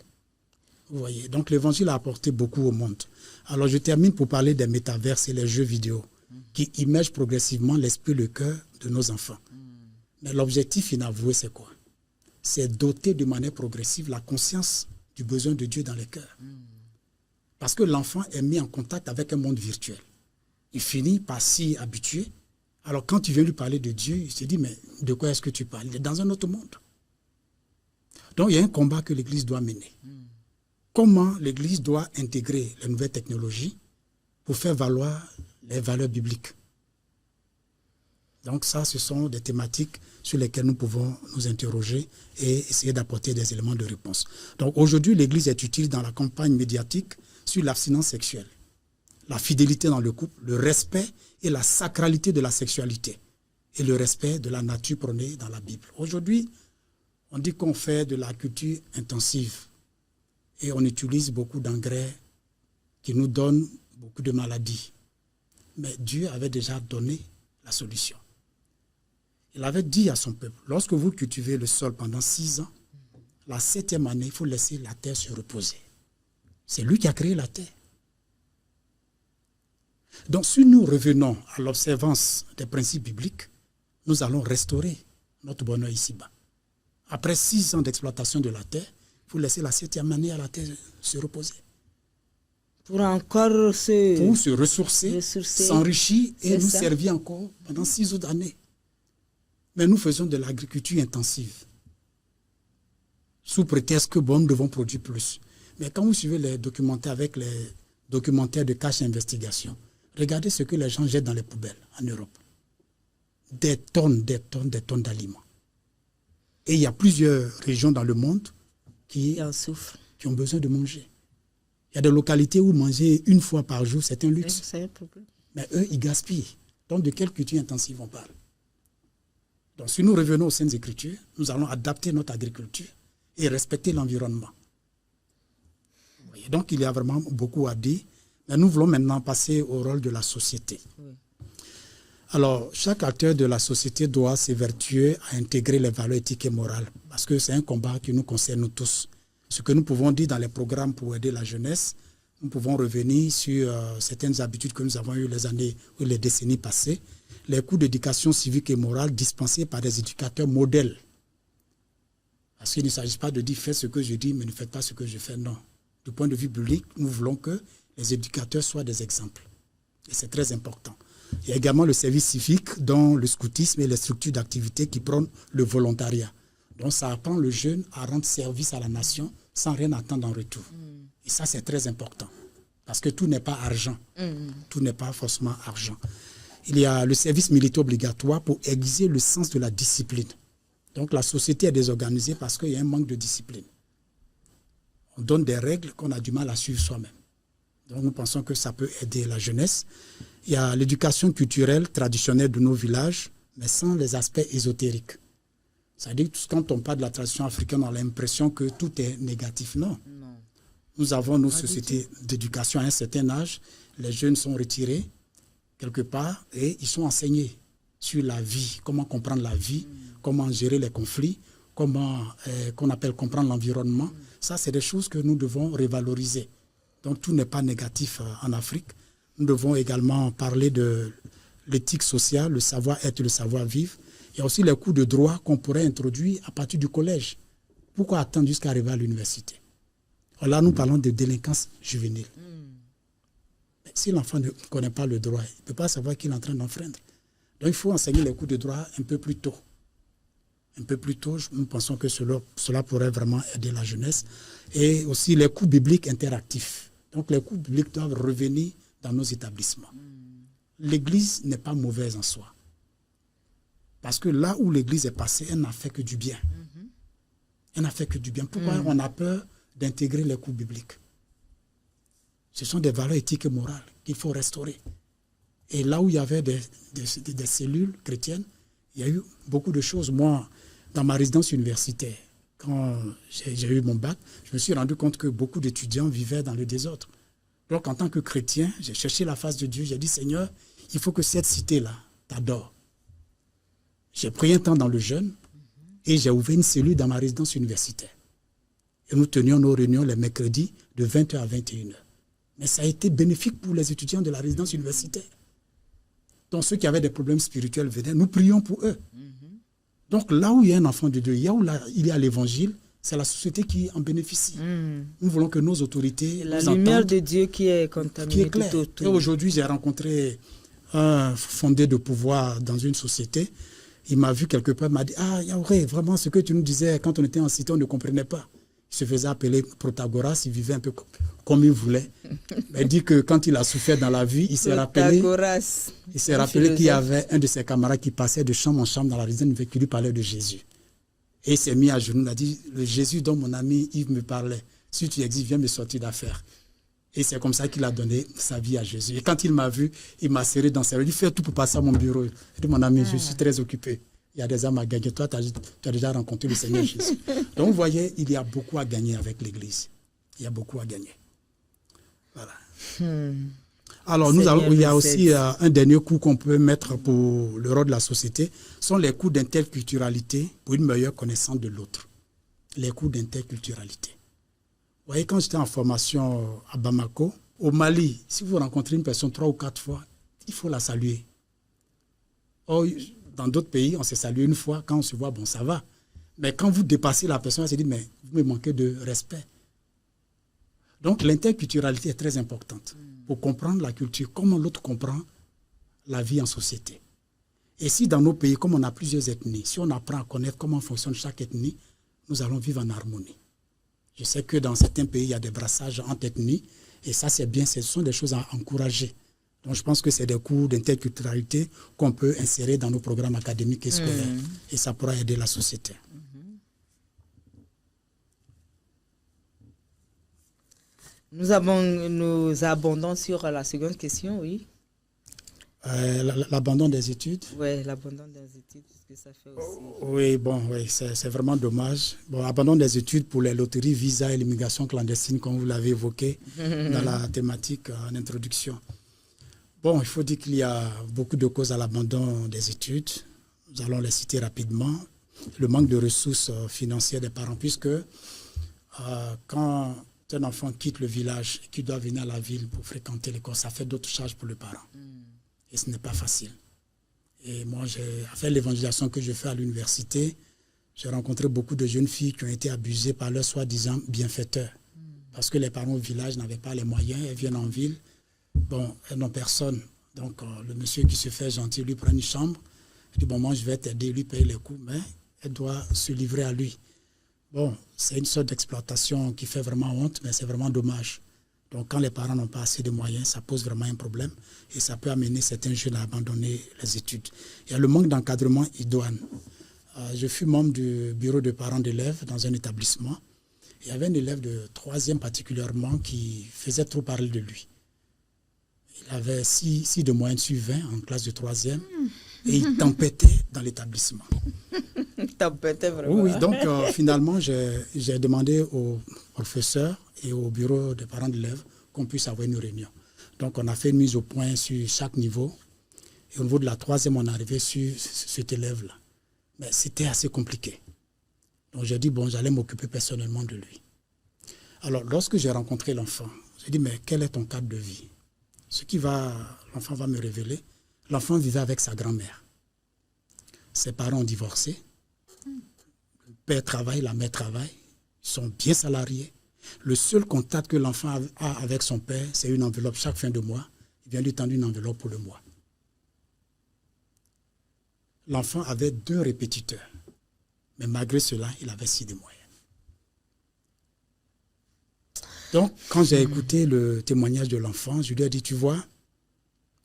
Vous voyez, donc l'Évangile a apporté beaucoup au monde. Alors je termine pour parler des métaverses et les jeux vidéo qui immergent progressivement l'esprit et le cœur de nos enfants. Mais l'objectif inavoué, c'est quoi? C'est doter de manière progressive la conscience du besoin de Dieu dans les cœurs. Parce que l'enfant est mis en contact avec un monde virtuel. Il finit par s'y habituer. Alors quand tu viens lui parler de Dieu, il se dit, mais de quoi est-ce que tu parles? Il est dans un autre monde. Donc il y a un combat que l'Église doit mener. Comment l'Église doit intégrer les nouvelles technologies pour faire valoir les valeurs bibliques? Donc ça, ce sont des thématiques sur lesquelles nous pouvons nous interroger et essayer d'apporter des éléments de réponse. Donc aujourd'hui, l'Église est utile dans la campagne médiatique sur l'abstinence sexuelle, la fidélité dans le couple, le respect et la sacralité de la sexualité et le respect de la nature prônée dans la Bible. Aujourd'hui, on dit qu'on fait de la culture intensive et on utilise beaucoup d'engrais qui nous donnent beaucoup de maladies. Mais Dieu avait déjà donné la solution. Il avait dit à son peuple, lorsque vous cultivez le sol pendant 6 ans, la 7e année, il faut laisser la terre se reposer. C'est lui qui a créé la terre. Donc si nous revenons à l'observance des principes bibliques, nous allons restaurer notre bonheur ici-bas. Après 6 ans d'exploitation de la terre, il faut laisser la 7e année à la terre se reposer. Pour encore se ressourcer, s'enrichir et nous servir encore pendant 6 autres années. Mais nous faisons de l'agriculture intensive. Sous prétexte que nous devons produire plus. Mais quand vous suivez les documentaires avec les documentaires de cache investigation, regardez ce que les gens jettent dans les poubelles en Europe. Des tonnes d'aliments. Et il y a plusieurs régions dans le monde qui ont besoin de manger. Il y a des localités où manger une fois par jour, c'est un luxe. C'est un problème. Mais eux, ils gaspillent. Donc de quelle culture intensive on parle? Donc si nous revenons aux Saintes Écritures, nous allons adapter notre agriculture et respecter l'environnement. Donc il y a vraiment beaucoup à dire. Mais nous voulons maintenant passer au rôle de la société. Alors, chaque acteur de la société doit s'évertuer à intégrer les valeurs éthiques et morales, parce que c'est un combat qui nous concerne tous. Ce que nous pouvons dire dans les programmes pour aider la jeunesse, nous pouvons revenir sur certaines habitudes que nous avons eues les années ou les décennies passées, les cours d'éducation civique et morale dispensés par des éducateurs modèles. Parce qu'il ne s'agit pas de dire faites ce que je dis, mais ne faites pas ce que je fais, non. Du point de vue biblique, nous voulons que les éducateurs soient des exemples. Et c'est très important. Il y a également le service civique, dont le scoutisme et les structures d'activité qui prônent le volontariat. Donc ça apprend le jeune à rendre service à la nation sans rien attendre en retour. Et ça, c'est très important. Parce que tout n'est pas argent. Tout n'est pas forcément argent. Il y a le service militaire obligatoire pour aiguiser le sens de la discipline. Donc la société est désorganisée parce qu'il y a un manque de discipline. On donne des règles qu'on a du mal à suivre soi-même. Donc nous pensons que ça peut aider la jeunesse. Il y a l'éducation culturelle traditionnelle de nos villages, mais sans les aspects ésotériques. C'est-à-dire que quand on parle de la tradition africaine, on a l'impression que tout est négatif. Non. Nous avons nos sociétés d'éducation à un certain âge. Les jeunes sont retirés quelque part et ils sont enseignés sur la vie, comment comprendre la vie, comment gérer les conflits, comment qu'on appelle comprendre l'environnement. Ça, c'est des choses que nous devons revaloriser. Donc, tout n'est pas négatif en Afrique. Nous devons également parler de l'éthique sociale, le savoir-être, le savoir-vivre. Il y a aussi les cours de droit qu'on pourrait introduire à partir du collège. Pourquoi attendre jusqu'à arriver à l'université? Là, nous parlons de délinquance juvénile. Mais si l'enfant ne connaît pas le droit, il ne peut pas savoir qu'il est en train d'enfreindre. Donc, il faut enseigner les cours de droit un peu plus tôt. Un peu plus tôt, nous pensons que cela pourrait vraiment aider la jeunesse. Et aussi les cours bibliques interactifs. Donc, les cours bibliques doivent revenir dans nos établissements. L'Église n'est pas mauvaise en soi. Parce que là où l'Église est passée, elle n'a fait que du bien. Elle n'a fait que du bien. Pourquoi on a peur d'intégrer les cours bibliques? Ce sont des valeurs éthiques et morales qu'il faut restaurer. Et là où il y avait des cellules chrétiennes, il y a eu beaucoup de choses. Moi, dans ma résidence universitaire, quand j'ai eu mon bac, je me suis rendu compte que beaucoup d'étudiants vivaient dans le désordre. Donc, en tant que chrétien, j'ai cherché la face de Dieu. J'ai dit, Seigneur, il faut que cette cité-là t'adore. J'ai pris un temps dans le jeûne et j'ai ouvert une cellule dans ma résidence universitaire. Et nous tenions nos réunions les mercredis de 20h à 21h. Mais ça a été bénéfique pour les étudiants de la résidence universitaire. Donc, ceux qui avaient des problèmes spirituels venaient, nous prions pour eux. Donc, là où il y a un enfant de Dieu, il y a l'évangile, c'est la société qui en bénéficie. Nous voulons que nos autorités la lumière de Dieu qui est contaminée tout autour. Et aujourd'hui, j'ai rencontré un fondé de pouvoir dans une société. Il m'a vu quelque part, il m'a dit, ah, Yaouré, vraiment, ce que tu nous disais quand on était en cité, on ne comprenait pas. Il se faisait appeler Protagoras, il vivait un peu comme il voulait. Il dit que quand il a souffert dans la vie, il s'est rappelé qu'il y avait un de ses camarades qui passait de chambre en chambre dans la résidence qui lui parlait de Jésus. Et il s'est mis à genoux, il a dit, le Jésus dont mon ami Yves me parlait, si tu existes, viens me sortir d'affaires. Et c'est comme ça qu'il a donné sa vie à Jésus. Et quand il m'a vu, il m'a serré dans ses bras. Il dit, fais tout pour passer à mon bureau. Il dit, mon ami, je suis très occupé. Il y a des âmes à gagner. Toi, tu as déjà rencontré le Seigneur Jésus. Donc, vous voyez, il y a beaucoup à gagner avec l'Église. Il y a beaucoup à gagner. Voilà. Alors, il y a aussi un dernier coup qu'on peut mettre pour le rôle de la société. Ce sont les cours d'interculturalité pour une meilleure connaissance de l'autre. Les cours d'interculturalité. Vous voyez, quand j'étais en formation à Bamako, au Mali, si vous rencontrez une personne 3 ou 4 fois, il faut la saluer. Or, dans d'autres pays, on se salue une fois, quand on se voit, bon, ça va. Mais quand vous dépassez la personne, elle se dit, mais vous me manquez de respect. Donc, l'interculturalité est très importante pour comprendre la culture, comment l'autre comprend la vie en société. Et si dans nos pays, comme on a plusieurs ethnies, si on apprend à connaître comment fonctionne chaque ethnie, nous allons vivre en harmonie. Je sais que dans certains pays, il y a des brassages entre ethnies, et ça, c'est bien, ce sont des choses à encourager. Donc, je pense que c'est des cours d'interculturalité qu'on peut insérer dans nos programmes académiques et scolaires, et ça pourra aider la société. Nous abondons sur la seconde question, oui. L'abandon des études. Oui, l'abandon des études, ce que ça fait aussi. Oui, c'est vraiment dommage. Bon, abandon des études pour les loteries, visa et l'immigration clandestine, comme vous l'avez évoqué dans la thématique en introduction. Bon, il faut dire qu'il y a beaucoup de causes à l'abandon des études. Nous allons les citer rapidement. Le manque de ressources financières des parents, puisque quand un enfant quitte le village et qu'il doit venir à la ville pour fréquenter l'école, ça fait d'autres charges pour le parent. Et ce n'est pas facile. Et moi, avec l'évangélisation que je fais à l'université, j'ai rencontré beaucoup de jeunes filles qui ont été abusées par leurs soi-disant bienfaiteurs. Parce que les parents au village n'avaient pas les moyens, elles viennent en ville. Bon, elles n'ont personne. Donc, le monsieur qui se fait gentil lui prend une chambre. Il dit, bon, moi, je vais t'aider, lui payer les coûts, mais elle doit se livrer à lui. Bon, c'est une sorte d'exploitation qui fait vraiment honte, mais c'est vraiment dommage. Donc, quand les parents n'ont pas assez de moyens, ça pose vraiment un problème et ça peut amener certains jeunes à abandonner les études. Il y a le manque d'encadrement idoine. Je fus membre du bureau de parents d'élèves dans un établissement. Il y avait un élève de 3e particulièrement qui faisait trop parler de lui. Il avait 6 de moyenne sur 20 en classe de 3e et il tempêtait dans l'établissement. Il tempêtait vraiment. Oui, donc finalement, j'ai demandé au professeur et au bureau des parents d'élèves qu'on puisse avoir une réunion. Donc on a fait une mise au point sur chaque niveau. Et au niveau de la 3e, on est arrivé sur cet élève-là. Mais c'était assez compliqué. Donc j'ai dit, bon, j'allais m'occuper personnellement de lui. Alors lorsque j'ai rencontré l'enfant, j'ai dit, mais quel est ton cadre de vie? L'enfant va me révéler. L'enfant vivait avec sa grand-mère. Ses parents ont divorcé. Le père travaille, la mère travaille. Ils sont bien salariés. Le seul contact que l'enfant a avec son père, c'est une enveloppe chaque fin de mois. Il vient lui tendre une enveloppe pour le mois. L'enfant avait 2 répétiteurs. Mais malgré cela, il avait 6 de moyenne. Donc, quand j'ai écouté le témoignage de l'enfant, je lui ai dit, tu vois,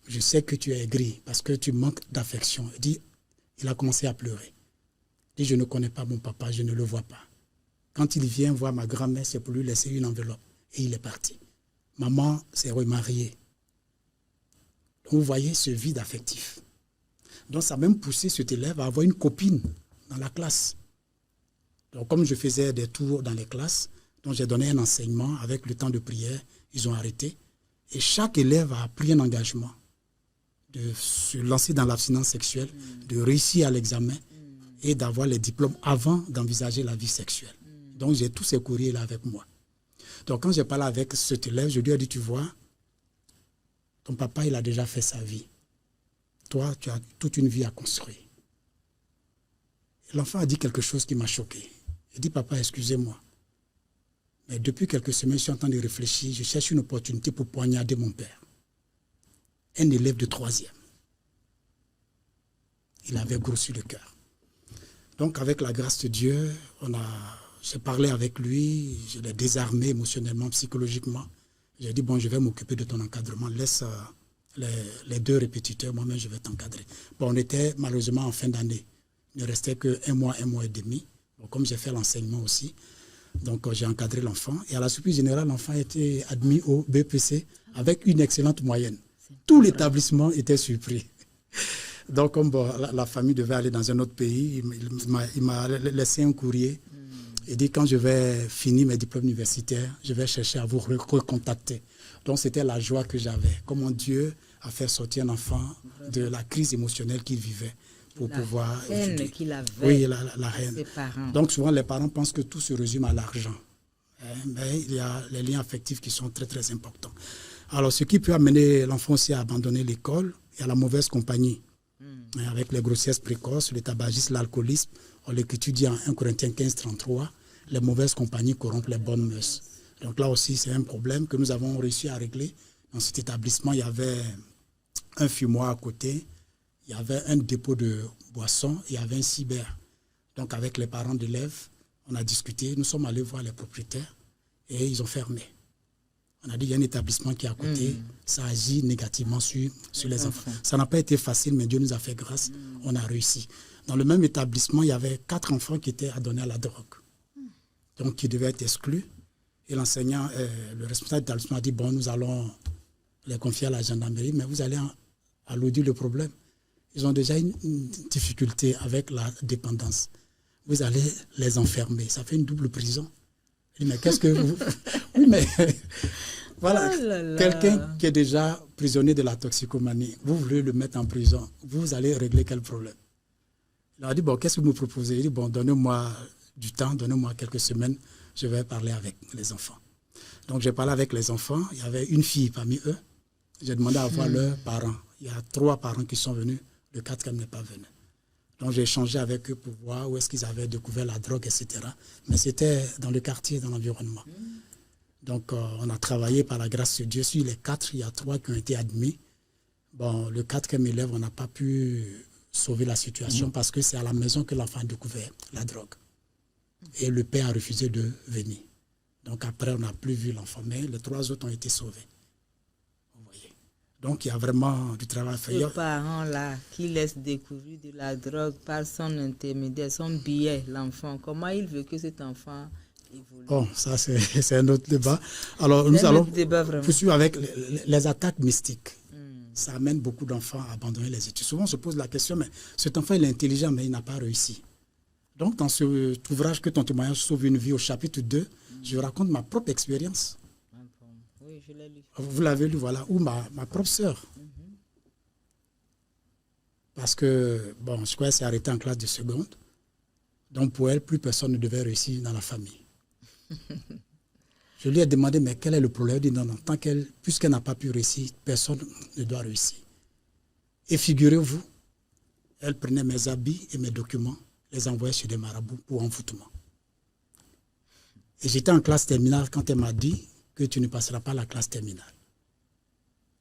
je sais que tu es aigri parce que tu manques d'affection. Il a commencé à pleurer. Il dit, je ne connais pas mon papa, je ne le vois pas. Quand il vient voir ma grand-mère, c'est pour lui laisser une enveloppe. Et il est parti. Maman s'est remariée. Donc, vous voyez ce vide affectif. Donc, ça a même poussé cet élève à avoir une copine dans la classe. Donc, comme je faisais des tours dans les classes, donc j'ai donné un enseignement avec le temps de prière, ils ont arrêté. Et chaque élève a pris un engagement de se lancer dans l'abstinence sexuelle, de réussir à l'examen et d'avoir les diplômes avant d'envisager la vie sexuelle. Donc j'ai tous ces courriers-là avec moi. Donc quand j'ai parlé avec cet élève, je lui ai dit, tu vois, ton papa, il a déjà fait sa vie. Toi, tu as toute une vie à construire. L'enfant a dit quelque chose qui m'a choqué. Il dit, papa, excusez-moi. Mais depuis quelques semaines, je suis en train de réfléchir. Je cherche une opportunité pour poignarder mon père. Un élève de 3e. Il avait grossi le cœur. Donc, avec la grâce de Dieu, j'ai parlé avec lui, je l'ai désarmé émotionnellement, psychologiquement. J'ai dit, bon, je vais m'occuper de ton encadrement. Laisse les 2 répétiteurs, moi-même, je vais t'encadrer. Bon, on était malheureusement en fin d'année. Il ne restait qu'un mois et demi. Bon, comme j'ai fait l'enseignement aussi, donc j'ai encadré l'enfant. Et à la surprise générale, l'enfant a été admis au BPC avec une excellente moyenne. Tout l'établissement était surpris. Donc, comme bon, la famille devait aller dans un autre pays, il m'a laissé un courrier. Il dit, quand je vais finir mes diplômes universitaires, je vais chercher à vous recontacter. Donc, c'était la joie que j'avais. Comment Dieu a fait sortir un enfant de la crise émotionnelle qu'il vivait pour pouvoir étudier. Qu'il avait. Oui, la haine. Ses parents. Donc, souvent, les parents pensent que tout se résume à l'argent. Mais il y a les liens affectifs qui sont très, très importants. Alors, ce qui peut amener l'enfant aussi à abandonner l'école, il y a la mauvaise compagnie. Avec les grossesses précoces, le tabagisme, l'alcoolisme, on l'étudie en 1 Corinthiens 15, 33, les mauvaises compagnies corrompent les bonnes mœurs. Donc là aussi, c'est un problème que nous avons réussi à régler. Dans cet établissement, il y avait un fumoir à côté, il y avait un dépôt de boissons, il y avait un cyber. Donc avec les parents d'élèves, on a discuté, nous sommes allés voir les propriétaires et ils ont fermé. On a dit, il y a un établissement qui est à côté, ça agit négativement sur les enfants. Ça n'a pas été facile, mais Dieu nous a fait grâce, on a réussi. Dans le même établissement, il y avait 4 enfants qui étaient adonnés à la drogue, donc qui devaient être exclus. Et l'enseignant, le responsable de l'établissement a dit, bon, nous allons les confier à la gendarmerie, mais vous allez alourdir le problème. Ils ont déjà une difficulté avec la dépendance. Vous allez les enfermer. Ça fait une double prison. Je dis, mais qu'est-ce que vous... Oui, mais Voilà, Oh là là. quelqu'un qui est déjà prisonnier de la toxicomanie, vous voulez le mettre en prison, vous allez régler quel problème? Il a dit, bon, qu'est-ce que vous me proposez? Il dit, bon, donnez-moi du temps, donnez-moi quelques semaines, je vais parler avec les enfants. Donc, j'ai parlé avec les enfants, il y avait une fille parmi eux, j'ai demandé à voir leurs parents. Il y a 3 parents qui sont venus, le 4e n'est pas venu. Donc, j'ai échangé avec eux pour voir où est-ce qu'ils avaient découvert la drogue, etc. Mais c'était dans le quartier, dans l'environnement. Donc, on a travaillé par la grâce de Dieu. Sur les 4, il y a 3 qui ont été admis. Bon, le 4e élève, on n'a pas pu sauver la situation parce que c'est à la maison que l'enfant a découvert la drogue. Et le père a refusé de venir. Donc, après, on n'a plus vu l'enfant. Mais les 3 autres ont été sauvés. Vous voyez. Donc, il y a vraiment du travail à faire. Ce parent-là qui laisse découvrir de la drogue par son intermédiaire, son billet, l'enfant, comment il veut que cet enfant évolue? Bon, ça, c'est un autre débat. Alors, nous allons poursuivre avec les attaques mystiques. Ça amène beaucoup d'enfants à abandonner les études. Souvent, on se pose la question, mais cet enfant, il est intelligent, mais il n'a pas réussi. Donc, dans cet ouvrage que ton témoignage sauve une vie, au chapitre 2, je raconte ma propre expérience. Oui, je l'ai lu. Vous l'avez lu, voilà, ou ma propre sœur. Parce que, bon, je crois qu'elle s'est arrêtée en classe de seconde. Donc, pour elle, plus personne ne devait réussir dans la famille. Je lui ai demandé, mais quel est le problème? Elle dit, non, puisqu'elle n'a pas pu réussir, personne ne doit réussir. Et figurez-vous, elle prenait mes habits et mes documents, les envoyait chez des marabouts pour envoûtement. Et j'étais en classe terminale quand elle m'a dit que tu ne passeras pas la classe terminale.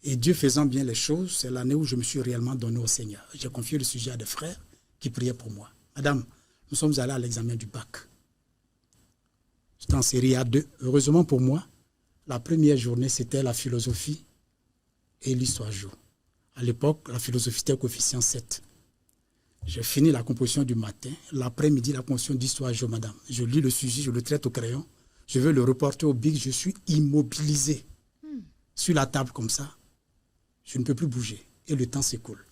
Et Dieu faisant bien les choses, c'est l'année où je me suis réellement donné au Seigneur. J'ai confié le sujet à des frères qui priaient pour moi. Madame, nous sommes allés à l'examen du bac. J'étais en série A2. Heureusement pour moi, la première journée, c'était la philosophie et l'histoire géo. À l'époque, la philosophie était au coefficient 7. J'ai fini la composition du matin. L'après-midi, la composition d'histoire géo, madame. Je lis le sujet, je le traite au crayon. Je veux le reporter au bic. Je suis immobilisé sur la table comme ça. Je ne peux plus bouger. Et le temps s'écoule.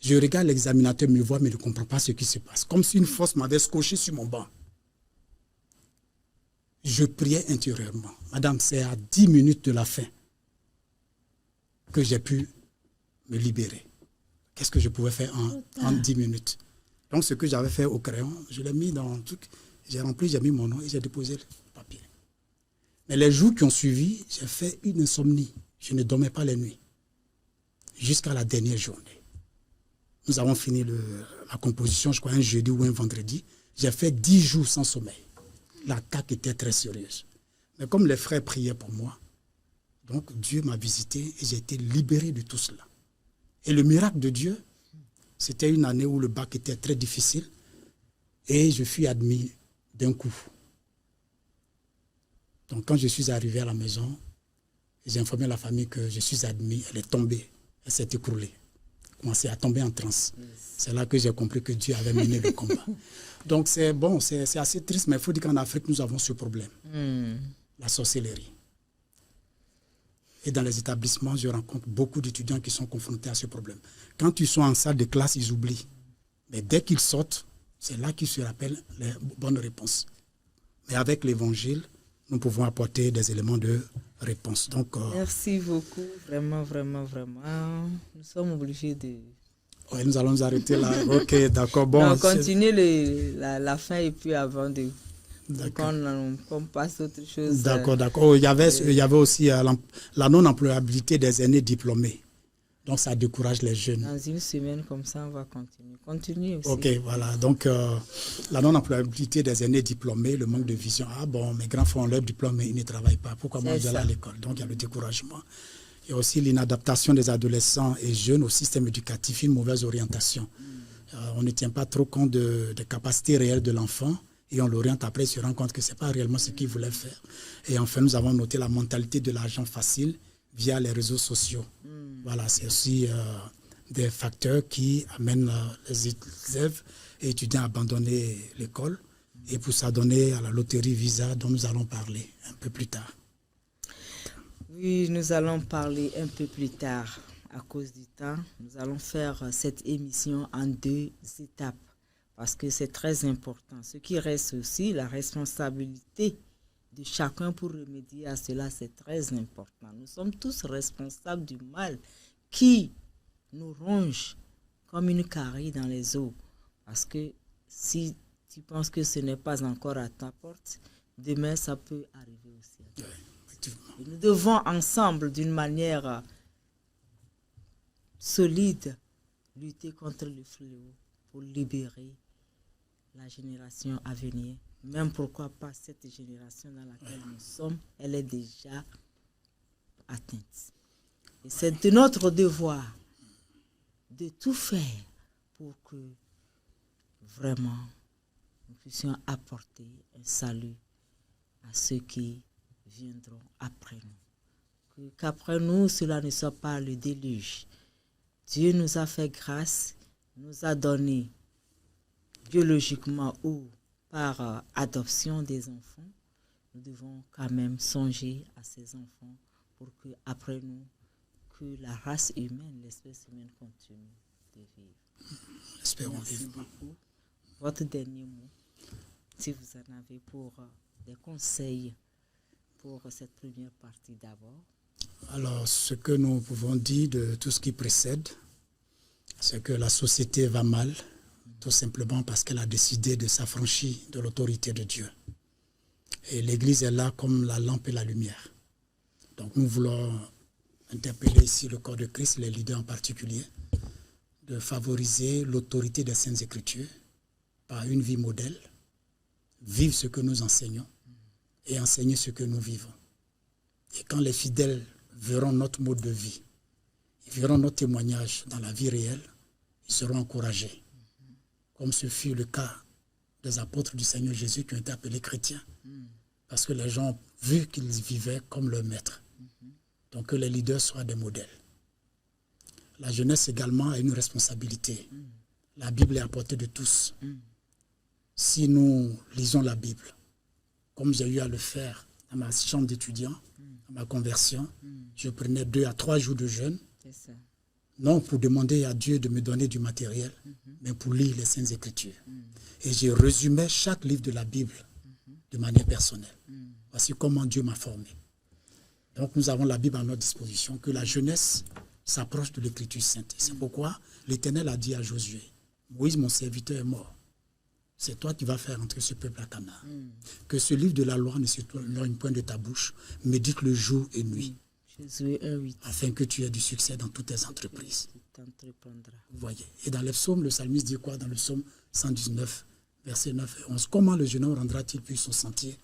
Je regarde l'examinateur, me voit, mais ne comprend pas ce qui se passe. Comme si une force m'avait scotché sur mon banc. Je priais intérieurement. Madame, c'est à 10 minutes de la fin que j'ai pu me libérer. Qu'est-ce que je pouvais faire en 10 minutes? Donc, ce que j'avais fait au crayon, je l'ai mis dans un truc. J'ai rempli, j'ai mis mon nom et j'ai déposé le papier. Mais les jours qui ont suivi, j'ai fait une insomnie. Je ne dormais pas les nuits. Jusqu'à la dernière journée. Nous avons fini la composition, je crois, un jeudi ou un vendredi. J'ai fait 10 jours sans sommeil. L'attaque était très sérieuse. Mais comme les frères priaient pour moi, donc Dieu m'a visité et j'ai été libéré de tout cela. Et le miracle de Dieu, c'était une année où le bac était très difficile et je fus admis d'un coup. Donc quand je suis arrivé à la maison, j'ai informé la famille que je suis admis, elle est tombée, elle s'est écroulée. Commencé à tomber en transe. C'est là que j'ai compris que Dieu avait mené le combat. Donc c'est bon, c'est assez triste, mais il faut dire qu'en Afrique, nous avons ce problème. La sorcellerie. Et dans les établissements, je rencontre beaucoup d'étudiants qui sont confrontés à ce problème. Quand ils sont en salle de classe, ils oublient. Mais dès qu'ils sortent, c'est là qu'ils se rappellent les bonnes réponses. Mais avec l'évangile, nous pouvons apporter des éléments de réponse. Donc, merci beaucoup, vraiment, vraiment, vraiment. Nous sommes obligés de... Oui, nous allons nous arrêter là. Ok, d'accord. Bon, donc, continuez la fin et puis avant de... qu'on passe à autre chose. D'accord, d'accord. Oh, il y avait aussi la non-employabilité des aînés diplômés. Donc, ça décourage les jeunes. Dans une semaine comme ça, on va continuer. Continuez aussi. Ok, voilà. Donc, la non-employabilité des aînés diplômés, le manque de vision. Ah bon, mes grands font leur diplôme mais ils ne travaillent pas. Pourquoi moi je dois aller à l'école? Donc, il y a le découragement. Il y a aussi l'inadaptation des adolescents et jeunes au système éducatif, une mauvaise orientation. On ne tient pas trop compte des capacités réelles de l'enfant et on l'oriente après, il se rend compte que ce n'est pas réellement ce qu'il voulait faire. Et enfin, nous avons noté la mentalité de l'argent facile via les réseaux sociaux. Voilà, c'est aussi des facteurs qui amènent les élèves et étudiants à abandonner l'école et pour s'adonner à la loterie Visa dont nous allons parler un peu plus tard. Oui, nous allons parler un peu plus tard. À cause du temps, nous allons faire cette émission en 2 étapes parce que c'est très important. Ce qui reste aussi, la responsabilité de chacun pour remédier à cela, c'est très important. Nous sommes tous responsables du mal qui nous ronge comme une carie dans les os. Parce que si tu penses que ce n'est pas encore à ta porte, demain ça peut arriver aussi. Et nous devons ensemble, d'une manière solide, lutter contre le fléau pour libérer la génération à venir. Même pourquoi pas cette génération dans laquelle nous sommes, elle est déjà atteinte. Et c'est de notre devoir de tout faire pour que vraiment nous puissions apporter un salut à ceux qui viendront après nous. Qu'après nous, cela ne soit pas le déluge. Dieu nous a fait grâce, nous a donné biologiquement ou par adoption des enfants. Nous devons quand même songer à ces enfants pour que après nous, que la race humaine, l'espèce humaine continue de vivre. Espérons Merci vivre. beaucoup. Votre dernier mot, si vous en avez pour des conseils pour cette première partie d'abord. Alors, ce que nous pouvons dire de tout ce qui précède, c'est que la société va mal, tout simplement parce qu'elle a décidé de s'affranchir de l'autorité de Dieu. Et l'Église est là comme la lampe et la lumière. Donc nous voulons interpeller ici le corps de Christ, les leaders en particulier, de favoriser l'autorité des Saintes Écritures par une vie modèle, vivre ce que nous enseignons et enseigner ce que nous vivons. Et quand les fidèles verront notre mode de vie, ils verront nos témoignages dans la vie réelle, ils seront encouragés. Comme ce fut le cas des apôtres du Seigneur Jésus qui ont été appelés chrétiens. Parce que les gens ont vu qu'ils vivaient comme leur maître. Donc que les leaders soient des modèles. La jeunesse également a une responsabilité. La Bible est à portée de tous. Si nous lisons la Bible, comme j'ai eu à le faire dans ma chambre d'étudiant, dans ma conversion, je prenais 2 à 3 jours de jeûne. C'est ça. Non pour demander à Dieu de me donner du matériel, mais pour lire les Saintes Écritures. Et je résumais chaque livre de la Bible de manière personnelle. Voici comment Dieu m'a formé. Donc nous avons la Bible à notre disposition, que la jeunesse s'approche de l'Écriture sainte. C'est pourquoi l'Éternel a dit à Josué, Moïse, mon serviteur, est mort. C'est toi qui vas faire entrer ce peuple à Canaan. Que ce livre de la loi ne s'éloigne point de ta bouche, médite le jour et nuit. Josué 1:8. Afin que tu aies du succès dans toutes tes entreprises. Tu t'entreprendras. Vous voyez. Et dans les psaumes, le psalmiste dit quoi? Dans le psaume 119, versets 9 et 11. Comment le jeune homme rendra-t-il puis son sentier?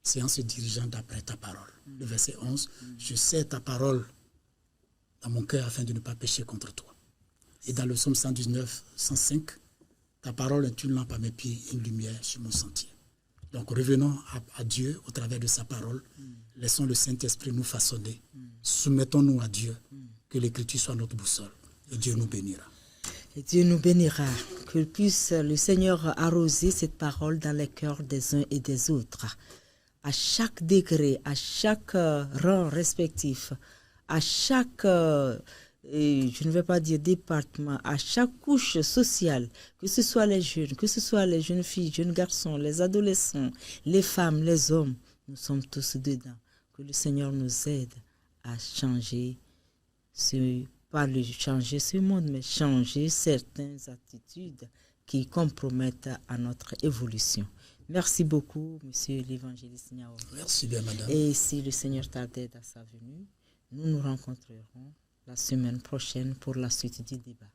C'est en se dirigeant d'après ta parole. Le verset 11. Je sais ta parole dans mon cœur afin de ne pas pécher contre toi. Et dans le psaume 119, 105, ta parole est une lampe à mes pieds, une lumière sur mon sentier. Donc revenons à Dieu au travers de sa parole. Laissons le Saint-Esprit nous façonner. Soumettons-nous à Dieu. Que l'Écriture soit notre boussole. Et Dieu nous bénira. Et Dieu nous bénira. Que puisse le Seigneur arroser cette parole dans les cœurs des uns et des autres. À chaque degré, à chaque rang respectif, à chaque, je ne vais pas dire département, à chaque couche sociale, que ce soit les jeunes filles, jeunes garçons, les adolescents, les femmes, les hommes, nous sommes tous dedans. Que le Seigneur nous aide à changer, pas changer ce monde, mais changer certaines attitudes qui compromettent à notre évolution. Merci beaucoup, monsieur l'évangéliste Niao. Merci bien, madame. Et si le Seigneur tarde à sa venue, nous nous rencontrerons la semaine prochaine pour la suite du débat.